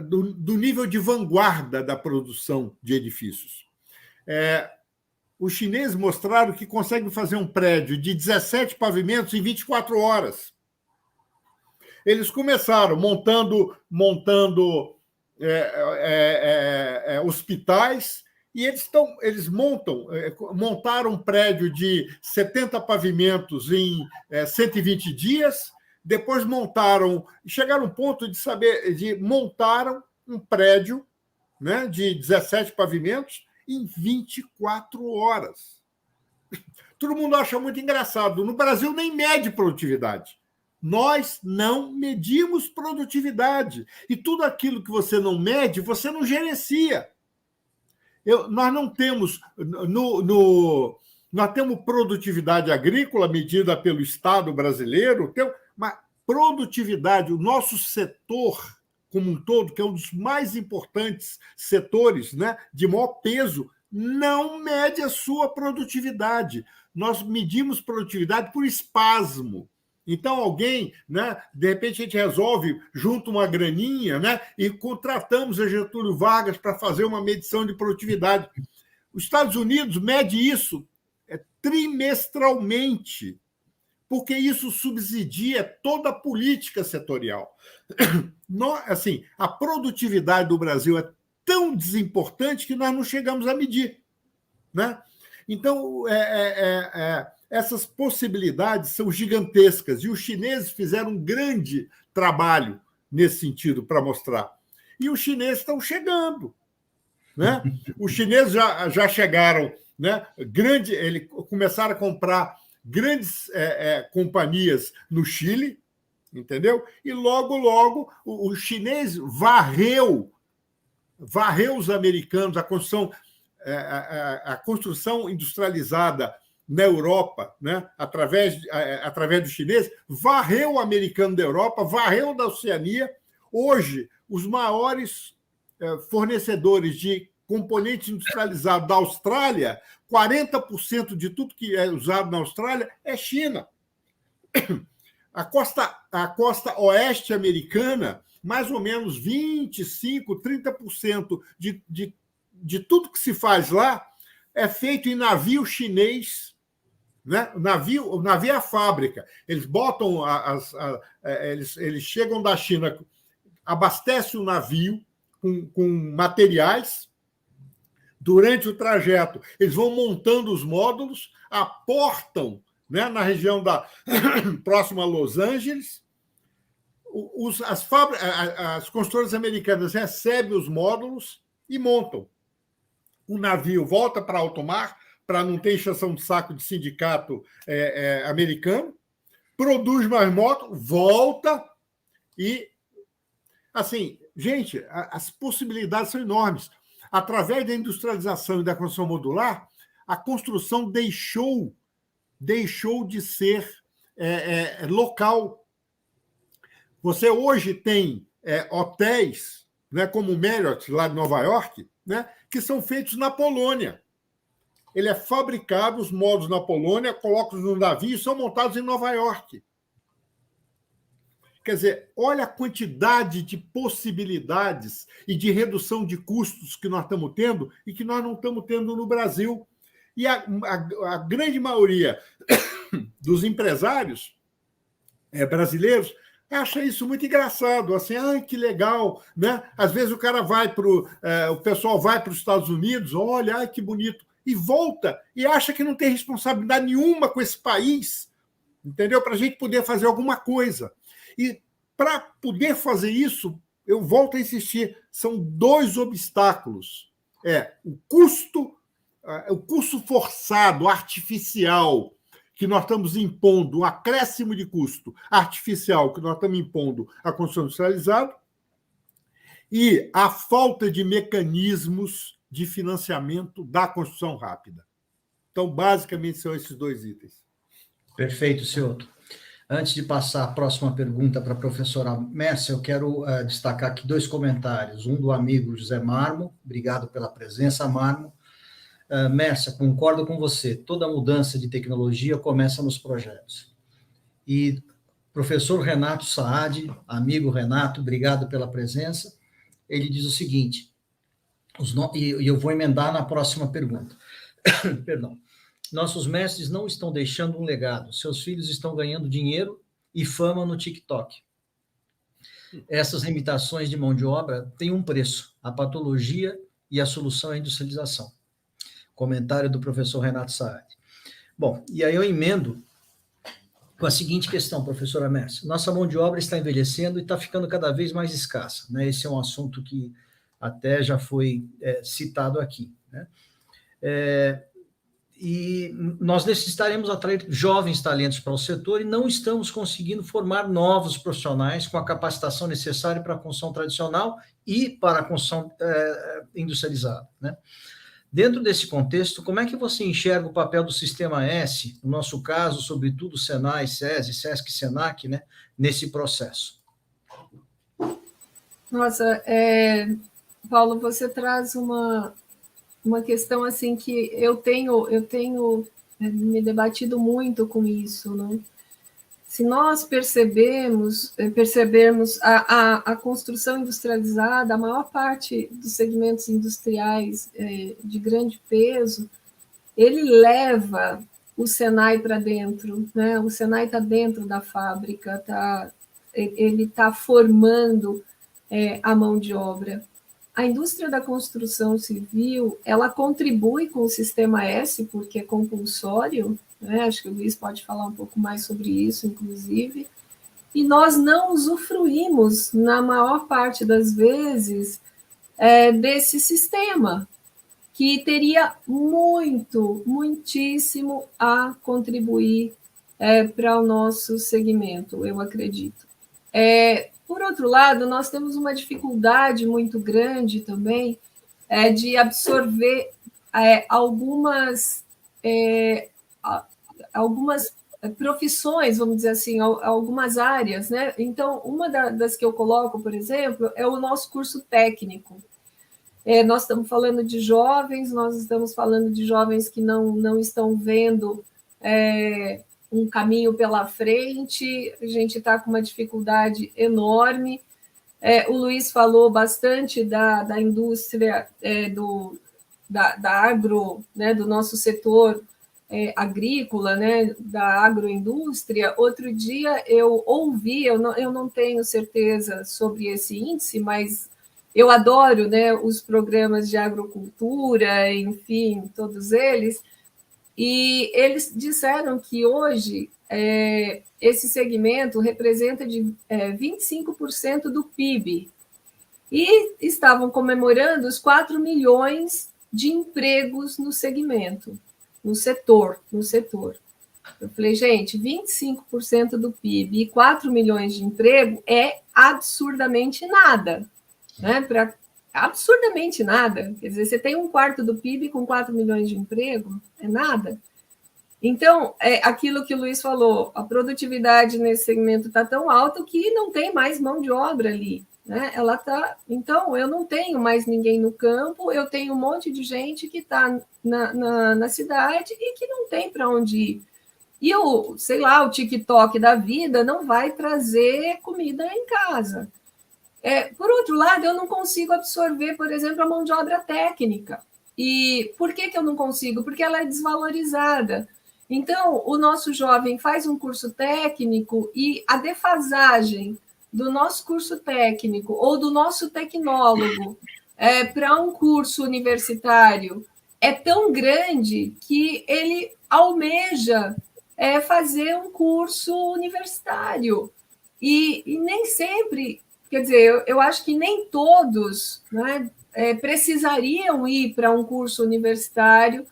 do nível de vanguarda da produção de edifícios. Os chineses mostraram que conseguem fazer um prédio de 17 pavimentos em 24 horas. Eles começaram montando hospitais, e eles montaram um prédio de 70 pavimentos em 120 dias, depois chegaram a um ponto montaram um prédio, né, de 17 pavimentos em 24 horas. Todo mundo acha muito engraçado. No Brasil nem mede produtividade. Nós não medimos produtividade. E tudo aquilo que você não mede, você não gerencia. Nós não temos... Nós temos produtividade agrícola medida pelo Estado brasileiro, mas produtividade, o nosso setor como um todo, que é um dos mais importantes setores, né, de maior peso, não mede a sua produtividade. Nós medimos produtividade por espasmo. Então, alguém, né, de repente, a gente resolve, junta uma graninha, né, e contratamos a Getúlio Vargas para fazer uma medição de produtividade. Os Estados Unidos mede isso trimestralmente, porque isso subsidia toda a política setorial. Assim, a produtividade do Brasil é tão desimportante que nós não chegamos a medir, né? Então, essas possibilidades são gigantescas, e os chineses fizeram um grande trabalho nesse sentido para mostrar. E os chineses estão chegando, né? Os chineses já chegaram, né? Eles começaram a comprar grandes companhias no Chile, entendeu? E logo o chinês varreu os americanos, a construção industrializada na Europa, né? através do chinês, varreu o americano da Europa, varreu da Oceania. Hoje, os maiores fornecedores de componentes industrializados da Austrália, 40% de tudo que é usado na Austrália é China. A costa oeste americana, mais ou menos 25%, 30% de tudo que se faz lá é feito em navio chinês. Né? O navio é a fábrica. Eles botam eles chegam da China, abastecem o navio com materiais. Durante o trajeto, eles vão montando os módulos, aportam, né, na região próxima a Los Angeles. As construtoras americanas recebem os módulos e montam. O navio volta para alto mar, para não ter encheção de saco de sindicato americano, produz mais módulos, volta e... Assim, gente, as possibilidades são enormes. Através da industrialização e da construção modular, a construção deixou de ser local. Você hoje tem hotéis, né, como o Marriott, lá de Nova York, né, que são feitos na Polônia. Ele é fabricado, os módulos na Polônia, colocam no navio e são montados em Nova York. Quer dizer, olha a quantidade de possibilidades e de redução de custos que nós estamos tendo e que nós não estamos tendo no Brasil. E a grande maioria dos empresários brasileiros acha isso muito engraçado, assim, que legal, né? Às vezes o pessoal vai para os Estados Unidos, olha, que bonito, e volta e acha que não tem responsabilidade nenhuma com esse país, entendeu? Para a gente poder fazer alguma coisa. E para poder fazer isso, eu volto a insistir, são 2 obstáculos. O custo forçado, artificial, que nós estamos impondo, um acréscimo de custo artificial que nós estamos impondo à construção industrializada, e a falta de mecanismos de financiamento da construção rápida. Então, basicamente, são esses 2 itens. Perfeito, Cioto. Antes de passar a próxima pergunta para a professora Mércia, eu quero destacar aqui 2 comentários. Um do amigo José Marmo, obrigado pela presença, Marmo. Mércia, concordo com você, toda mudança de tecnologia começa nos projetos. E professor Renato Saad, amigo Renato, obrigado pela presença. Ele diz o seguinte, e eu vou emendar na próxima pergunta. Perdão. Nossos mestres não estão deixando um legado, seus filhos estão ganhando dinheiro e fama no TikTok. Essas limitações de mão de obra têm um preço, a patologia e a solução é a industrialização. Comentário do professor Renato Saad. Bom, e aí eu emendo com a seguinte questão, professora Mércia. Nossa mão de obra está envelhecendo e está ficando cada vez mais escassa, né? Esse é um assunto que até já foi citado aqui, né? E nós necessitaremos atrair jovens talentos para o setor e não estamos conseguindo formar novos profissionais com a capacitação necessária para a construção tradicional e para a construção industrializada, né? Dentro desse contexto, como é que você enxerga o papel do Sistema S, no nosso caso, sobretudo Senai, SESI, SESC, SENAC, né, nesse processo? Nossa, Paulo, você traz uma questão assim que eu tenho me debatido muito com isso, né? Se nós percebermos a construção industrializada, a maior parte dos segmentos industriais de grande peso, ele leva o Senai para dentro, né? O Senai está dentro da fábrica, ele está formando a mão de obra. A indústria da construção civil, ela contribui com o Sistema S, porque é compulsório, né? Acho que o Luiz pode falar um pouco mais sobre isso, inclusive, e nós não usufruímos, na maior parte das vezes, desse sistema, que teria muitíssimo a contribuir para o nosso segmento, eu acredito. Por outro lado, nós temos uma dificuldade muito grande também de absorver algumas profissões, vamos dizer assim, algumas áreas, né? Então, uma das que eu coloco, por exemplo, é o nosso curso técnico. Nós estamos falando de jovens, nós estamos falando de jovens que não estão vendo um caminho pela frente, a gente está com uma dificuldade enorme. O Luiz falou bastante da indústria, da agro, né, do nosso setor agrícola, né, da agroindústria. Outro dia eu ouvi, eu não tenho certeza sobre esse índice, mas eu adoro, né, os programas de agrocultura, enfim, todos eles, e eles disseram que hoje esse segmento representa de 25% do PIB, e estavam comemorando os 4 milhões de empregos no segmento, no setor. Eu falei, gente, 25% do PIB e 4 milhões de emprego é absurdamente nada, né? Absurdamente nada. Quer dizer, você tem 1/4 do PIB com 4 milhões de emprego, é nada. Então, aquilo que o Luiz falou, a produtividade nesse segmento está tão alta que não tem mais mão de obra ali, né? Então, eu não tenho mais ninguém no campo, eu tenho um monte de gente que está na cidade e que não tem para onde ir. E o TikTok da vida não vai trazer comida em casa. Por outro lado, eu não consigo absorver, por exemplo, a mão de obra técnica. E por que eu não consigo? Porque ela é desvalorizada. Então, o nosso jovem faz um curso técnico e a defasagem do nosso curso técnico ou do nosso tecnólogo para um curso universitário é tão grande que ele almeja fazer um curso universitário. E nem sempre... Quer dizer, eu acho que nem todos, né, precisariam ir para um curso universitário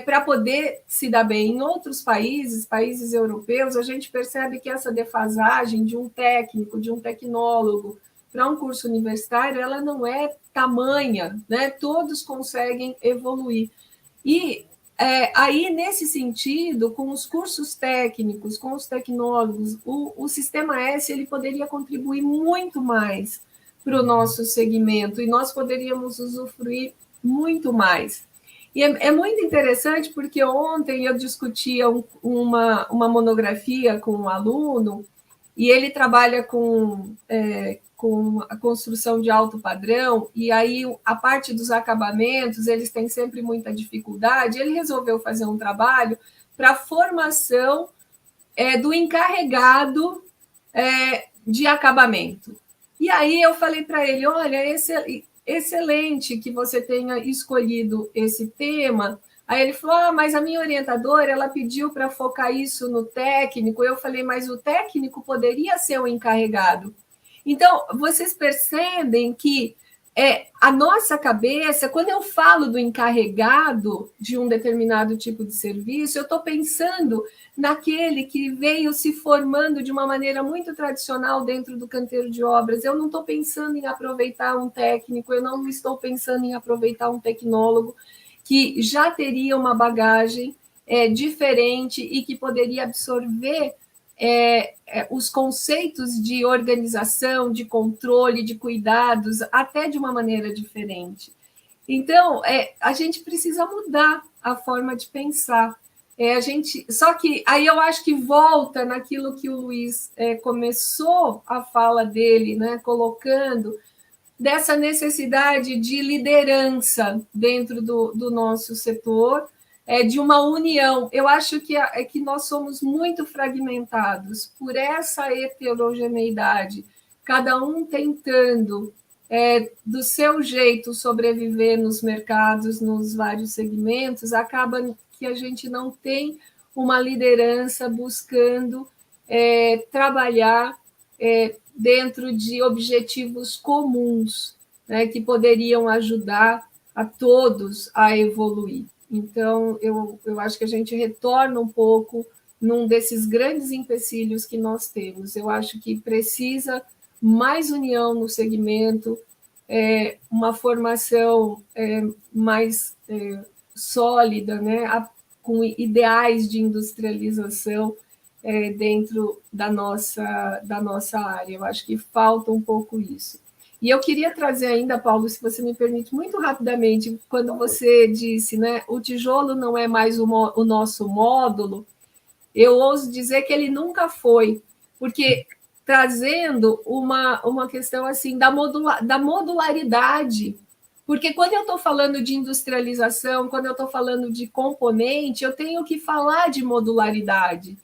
para poder se dar bem. Em outros países europeus, a gente percebe que essa defasagem de um técnico, de um tecnólogo para um curso universitário, ela não é tamanha, né? Todos conseguem evoluir. E aí, nesse sentido, com os cursos técnicos, com os tecnólogos, o Sistema S ele poderia contribuir muito mais para o nosso segmento e nós poderíamos usufruir muito mais. E é muito interessante porque ontem eu discutia uma monografia com um aluno e ele trabalha com a construção de alto padrão, e aí a parte dos acabamentos, eles têm sempre muita dificuldade. Ele resolveu fazer um trabalho para a formação do encarregado de acabamento. E aí eu falei para ele, olha, excelente que você tenha escolhido esse tema. Aí ele falou, mas a minha orientadora, ela pediu para focar isso no técnico. Eu falei, mas o técnico poderia ser o encarregado. Então, vocês percebem que a nossa cabeça, quando eu falo do encarregado de um determinado tipo de serviço, eu estou pensando naquele que veio se formando de uma maneira muito tradicional dentro do canteiro de obras. Eu não estou pensando em aproveitar um técnico, eu não estou pensando em aproveitar um tecnólogo que já teria uma bagagem diferente e que poderia absorver os conceitos de organização, de controle, de cuidados, até de uma maneira diferente. Então, a gente precisa mudar a forma de pensar. Só que aí eu acho que volta naquilo que o Luiz começou a fala dele, né, colocando, dessa necessidade de liderança dentro do nosso setor, de uma união. Eu acho que nós somos muito fragmentados por essa heterogeneidade, cada um tentando, do seu jeito, sobreviver nos mercados, nos vários segmentos. Acaba que a gente não tem uma liderança buscando trabalhar dentro de objetivos comuns, né, que poderiam ajudar a todos a evoluir. Então, eu acho que a gente retorna um pouco num desses grandes empecilhos que nós temos. Eu acho que precisa mais união no segmento, uma formação mais sólida, né, com ideais de industrialização dentro da nossa área. Eu acho que falta um pouco isso. E eu queria trazer ainda, Paulo, se você me permite, muito rapidamente, quando você disse, né, o tijolo não é mais o nosso módulo, eu ouso dizer que ele nunca foi, porque trazendo uma questão assim da modularidade, porque quando eu estou falando de industrialização, quando eu estou falando de componente, eu tenho que falar de modularidade.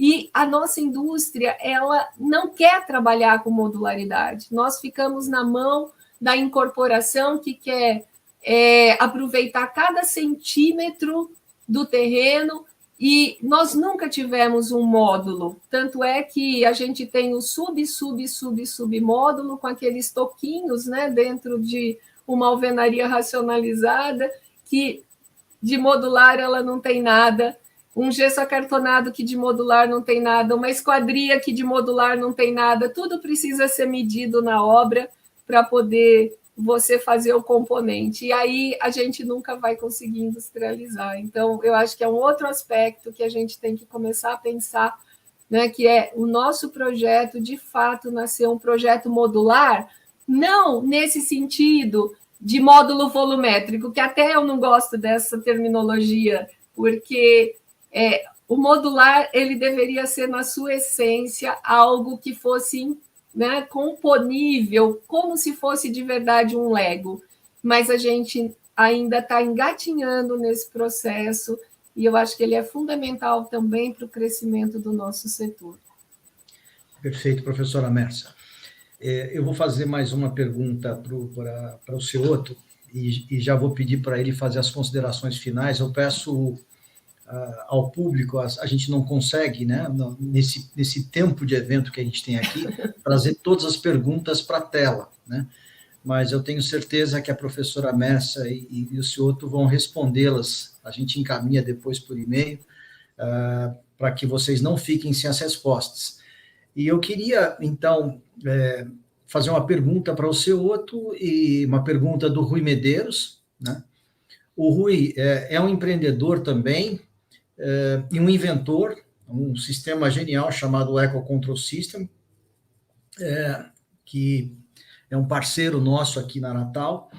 E a nossa indústria, ela não quer trabalhar com modularidade. Nós ficamos na mão da incorporação que quer aproveitar cada centímetro do terreno, e nós nunca tivemos um módulo. Tanto é que a gente tem o submódulo com aqueles toquinhos, né, dentro de uma alvenaria racionalizada, que de modular ela não tem nada, um gesso acartonado que de modular não tem nada, uma esquadria que de modular não tem nada, tudo precisa ser medido na obra para poder você fazer o componente. E aí a gente nunca vai conseguir industrializar. Então, eu acho que é um outro aspecto que a gente tem que começar a pensar, né, que é o nosso projeto, de fato, nascer um projeto modular, não nesse sentido de módulo volumétrico, que até eu não gosto dessa terminologia, porque o modular ele deveria ser, na sua essência, algo que fosse, né, componível, como se fosse de verdade um Lego. Mas a gente ainda está engatinhando nesse processo, e eu acho que ele é fundamental também para o crescimento do nosso setor. Perfeito, professora Mércia. Eu vou fazer mais uma pergunta para o Cioto, e já vou pedir para ele fazer as considerações finais. Eu peço ao público, a gente não consegue, né, nesse tempo de evento que a gente tem aqui, trazer todas as perguntas para a tela, né? Mas eu tenho certeza que a professora Mércia e o Cioto vão respondê-las. A gente encaminha depois por e-mail, para que vocês não fiquem sem as respostas. E eu queria, então, fazer uma pergunta para o Cioto e uma pergunta do Rui Medeiros, né? O Rui é um empreendedor também e um inventor, um sistema genial chamado Eco Control System, que é um parceiro nosso aqui na Natal.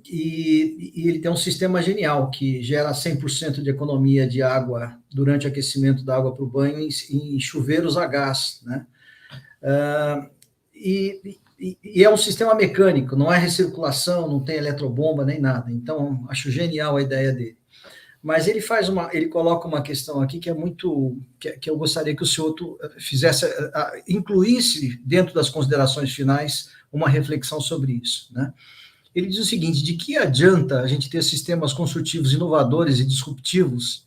E ele tem um sistema genial que gera 100% de economia de água durante o aquecimento da água para o banho em chuveiros a gás, né? E é um sistema mecânico, não é recirculação, não tem eletrobomba nem nada. Então, acho genial a ideia dele. Mas ele coloca uma questão aqui que é muito, que eu gostaria que o senhor fizesse, incluísse dentro das considerações finais uma reflexão sobre isso, né? Ele diz o seguinte: de que adianta a gente ter sistemas construtivos inovadores e disruptivos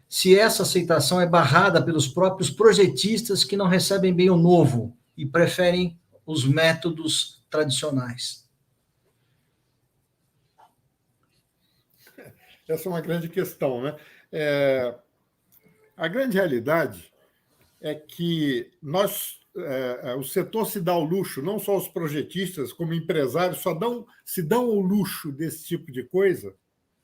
se essa aceitação é barrada pelos próprios projetistas que não recebem bem o novo e preferem os métodos tradicionais? Essa é uma grande questão, né? A grande realidade é que o setor se dá ao luxo, não só os projetistas, como empresários, se dão ao luxo desse tipo de coisa,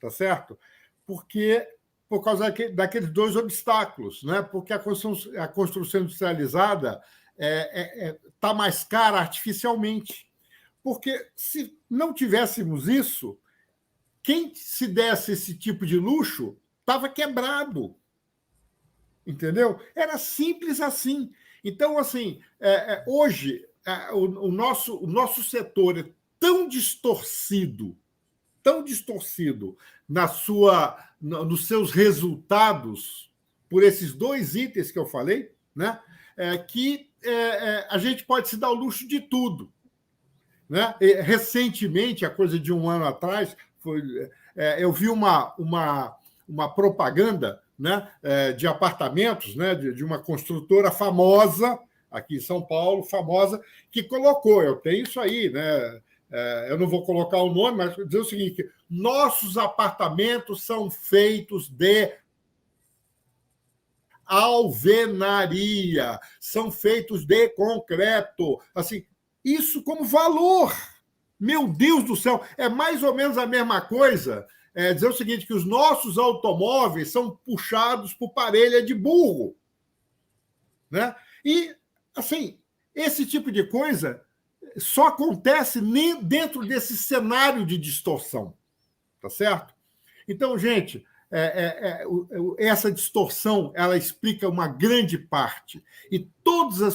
tá certo? Por causa daqueles dois obstáculos, né? Porque a construção industrializada está mais cara artificialmente. Porque se não tivéssemos isso, quem se desse esse tipo de luxo estava quebrado. Entendeu? Era simples assim. Então, assim, hoje, o nosso setor é tão distorcido nos seus resultados, por esses dois itens que eu falei, né? Que a gente pode se dar o luxo de tudo. Né? Recentemente, a coisa de um ano atrás, eu vi uma propaganda, né, de apartamentos, né, de uma construtora famosa, aqui em São Paulo, famosa, que colocou, eu tenho isso aí, né, eu não vou colocar o nome, mas vou dizer o seguinte: nossos apartamentos são feitos de alvenaria, são feitos de concreto, assim, isso como valor. Meu Deus do céu, é mais ou menos a mesma coisa dizer o seguinte, que os nossos automóveis são puxados por parelha de burro. Né? E, assim, esse tipo de coisa só acontece dentro desse cenário de distorção. Tá certo? Então, gente, essa distorção, ela explica uma grande parte. E todas as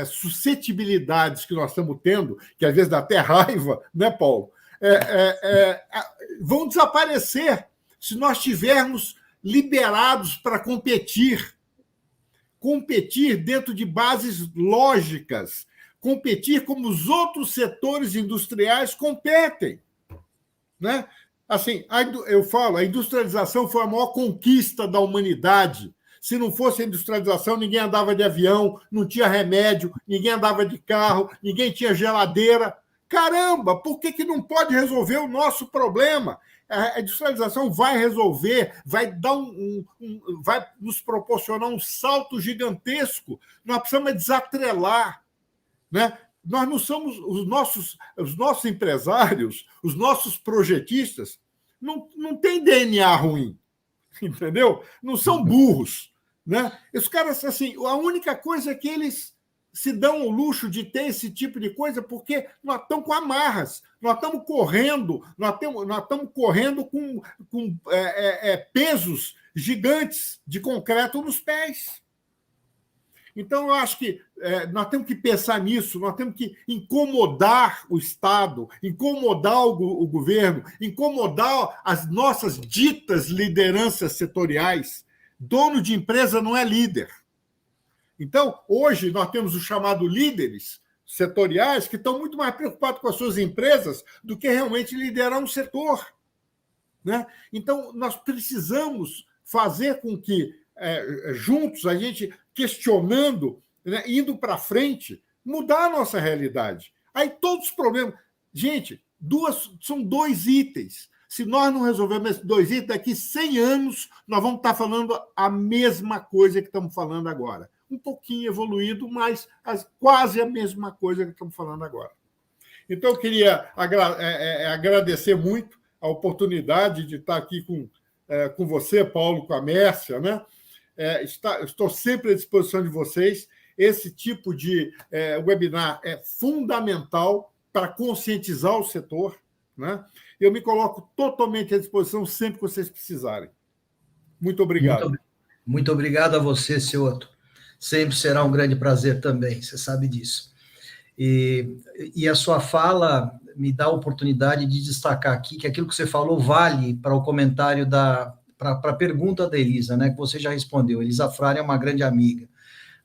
suscetibilidades que nós estamos tendo, que às vezes dá até raiva, né, Paulo? Vão desaparecer se nós estivermos liberados para competir dentro de bases lógicas, competir como os outros setores industriais competem. Né? Assim, eu falo, a industrialização foi a maior conquista da humanidade. Se não fosse a industrialização, ninguém andava de avião, não tinha remédio, ninguém andava de carro, ninguém tinha geladeira. Caramba, por que não pode resolver o nosso problema? A industrialização vai resolver, vai vai nos proporcionar um salto gigantesco. Nós precisamos desatrelar, né? Nós não somos os nossos empresários, os nossos projetistas, não têm DNA ruim, entendeu? Não são burros, né? Os caras, assim, a única coisa é que eles se dão o luxo de ter esse tipo de coisa porque nós estamos com amarras, nós estamos correndo com pesos gigantes de concreto nos pés. Então, eu acho que nós temos que pensar nisso, nós temos que incomodar o Estado, incomodar o governo, incomodar as nossas ditas lideranças setoriais. Dono de empresa não é líder. Então, hoje, nós temos o chamado líderes setoriais que estão muito mais preocupados com as suas empresas do que realmente liderar um setor. Né? Então, nós precisamos fazer com que, juntos, a gente questionando, né, indo para frente, mudar a nossa realidade. Aí todos os problemas... Gente, são dois itens. Se nós não resolvermos esses dois itens, daqui 100 anos nós vamos estar falando a mesma coisa que estamos falando agora. Um pouquinho evoluído, mas quase a mesma coisa que estamos falando agora. Então, eu queria agradecer muito a oportunidade de estar aqui com você, Paulo, com a Mércia, né? Estou sempre à disposição de vocês. Esse tipo de webinar é fundamental para conscientizar o setor, né? Eu me coloco totalmente à disposição sempre que vocês precisarem. Muito obrigado. Muito obrigado a você, Cioto. Sempre será um grande prazer também, você sabe disso. E a sua fala me dá a oportunidade de destacar aqui que aquilo que você falou vale para o comentário para a pergunta da Elisa, né, que você já respondeu. Elisa Frade é uma grande amiga.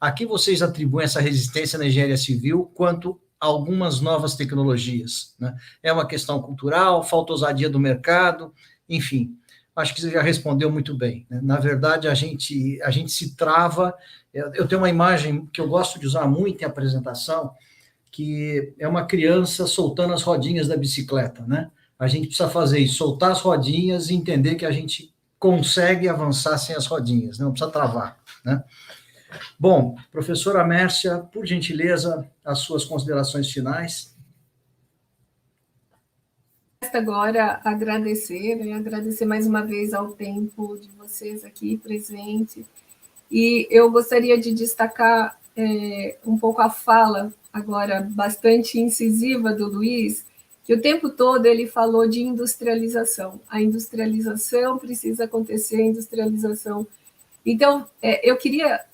Aqui vocês atribuem essa resistência na engenharia civil quanto a algumas novas tecnologias, né? É uma questão cultural, falta ousadia do mercado, enfim. Acho que você já respondeu muito bem, né? Na verdade, a gente se trava. Eu tenho uma imagem que eu gosto de usar muito em apresentação, que é uma criança soltando as rodinhas da bicicleta, né? A gente precisa fazer isso, soltar as rodinhas e entender que a gente consegue avançar sem as rodinhas, né? Não precisa travar, né? Bom, professora Mércia, por gentileza, as suas considerações finais. Agora agradecer, né? Agradecer mais uma vez ao tempo de vocês aqui presente. E eu gostaria de destacar um pouco a fala, agora bastante incisiva do Luiz, que o tempo todo ele falou de industrialização. A industrialização precisa acontecer, a industrialização. Então, eu queria,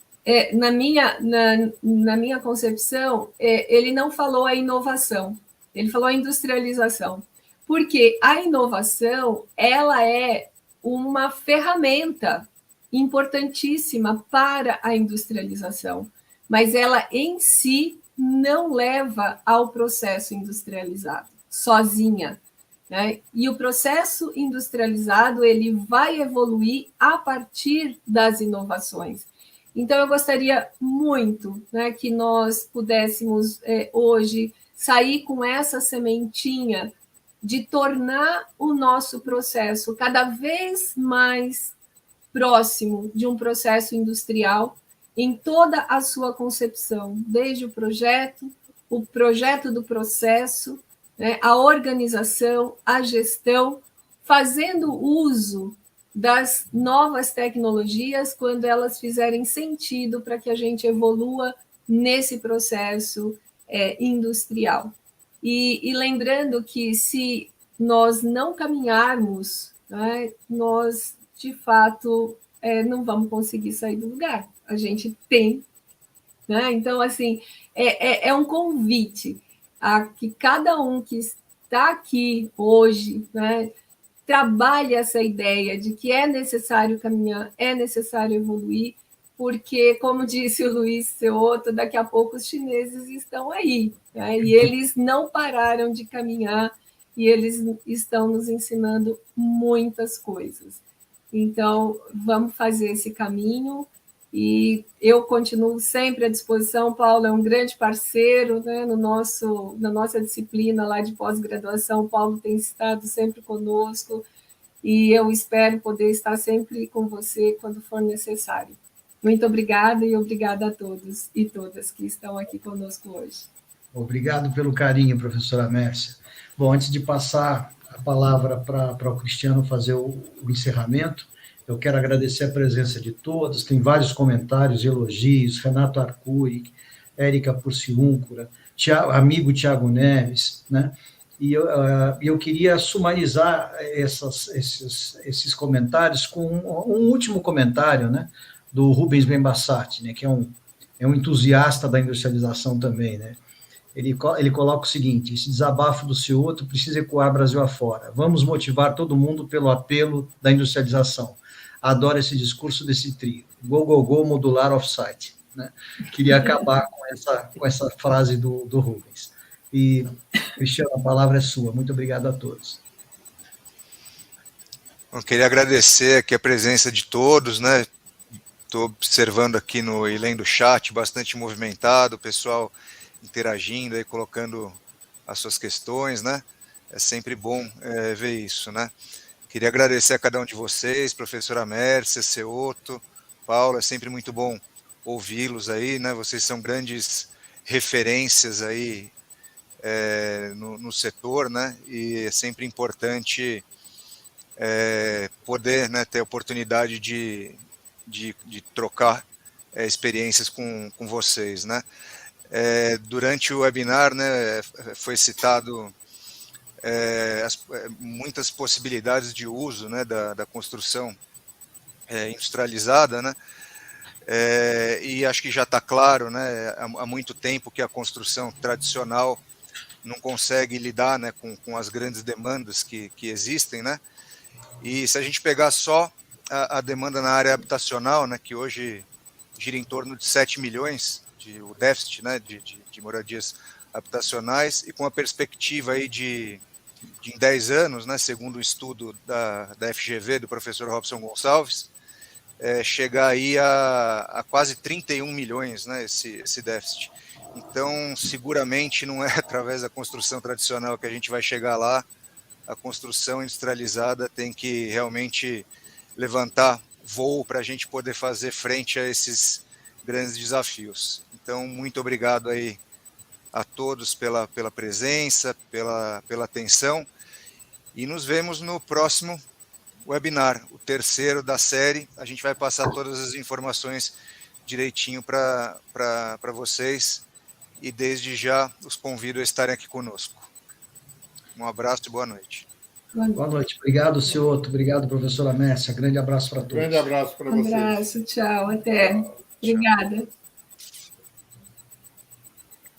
na minha concepção, ele não falou a inovação, ele falou a industrialização. Porque a inovação, ela é uma ferramenta importantíssima para a industrialização, mas ela em si não leva ao processo industrializado, sozinha, né? E o processo industrializado, ele vai evoluir a partir das inovações. Então, eu gostaria muito, né, que nós pudéssemos hoje sair com essa sementinha de tornar o nosso processo cada vez mais próximo de um processo industrial em toda a sua concepção, desde o projeto do processo, né, a organização, a gestão, fazendo uso das novas tecnologias quando elas fizerem sentido para que a gente evolua nesse processo industrial. E lembrando que se nós não caminharmos, né, nós, de fato, não vamos conseguir sair do lugar. A gente tem, né? Então, assim, é um convite a que cada um que está aqui hoje, né, trabalhe essa ideia de que é necessário caminhar, é necessário evoluir, porque, como disse o Luiz Cioto, daqui a pouco os chineses estão aí, né? E eles não pararam de caminhar e eles estão nos ensinando muitas coisas. Então, vamos fazer esse caminho e eu continuo sempre à disposição. Paulo é um grande parceiro, né, na nossa disciplina lá de pós-graduação. O Paulo tem estado sempre conosco e eu espero poder estar sempre com você quando for necessário. Muito obrigada e obrigada a todos e todas que estão aqui conosco hoje. Obrigado pelo carinho, professora Mércia. Bom, antes de passar a palavra para o Cristiano fazer o encerramento, eu quero agradecer a presença de todos, tem vários comentários, elogios, Renato Arcuri, Érica Porciúncula, amigo Tiago Neves, né? E eu queria sumarizar esses comentários com um último comentário, né, do Rubens Benbassati, né, que é um entusiasta da industrialização também, né? Ele coloca o seguinte: esse desabafo do Cioto precisa ecoar Brasil afora. Vamos motivar todo mundo pelo apelo da industrialização. Adoro esse discurso desse trio. Go, go, go, modular off-site. Né? Queria acabar com essa frase do Rubens. E, Cristiano, a palavra é sua. Muito obrigado a todos. Eu queria agradecer aqui a presença de todos, né? Estou observando aqui no Ilém do chat, bastante movimentado, o pessoal interagindo aí, colocando as suas questões, né? É sempre bom ver isso, né? Queria agradecer a cada um de vocês, professora Mércia, Cioto, Paulo, é sempre muito bom ouvi-los aí, né? Vocês são grandes referências aí no setor, né? E é sempre importante poder, né, ter a oportunidade de trocar experiências com vocês, né? Durante o webinar, né, foi citado muitas possibilidades de uso, né, da construção industrializada, né? E acho que já está claro, né, há muito tempo que a construção tradicional não consegue lidar, né, com as grandes demandas que existem, né? E se a gente pegar só a demanda na área habitacional, né, que hoje gira em torno de 7 milhões, o déficit, né, de moradias habitacionais, e com a perspectiva aí de em 10 anos, né, segundo o estudo da FGV, do professor Robson Gonçalves, chegar aí a quase 31 milhões, né, esse déficit. Então, seguramente não é através da construção tradicional que a gente vai chegar lá. A construção industrializada tem que realmente levantar voo para a gente poder fazer frente a esses grandes desafios. Então, muito obrigado aí a todos pela presença, pela atenção, e nos vemos no próximo webinar, o terceiro da série. A gente vai passar todas as informações direitinho para vocês, e desde já os convido a estarem aqui conosco. Um abraço e boa noite. Boa noite. Obrigado, Cioto. Obrigado, professora Messia. Grande abraço para todos. Grande abraço para vocês. Abraço, tchau, até. Obrigada.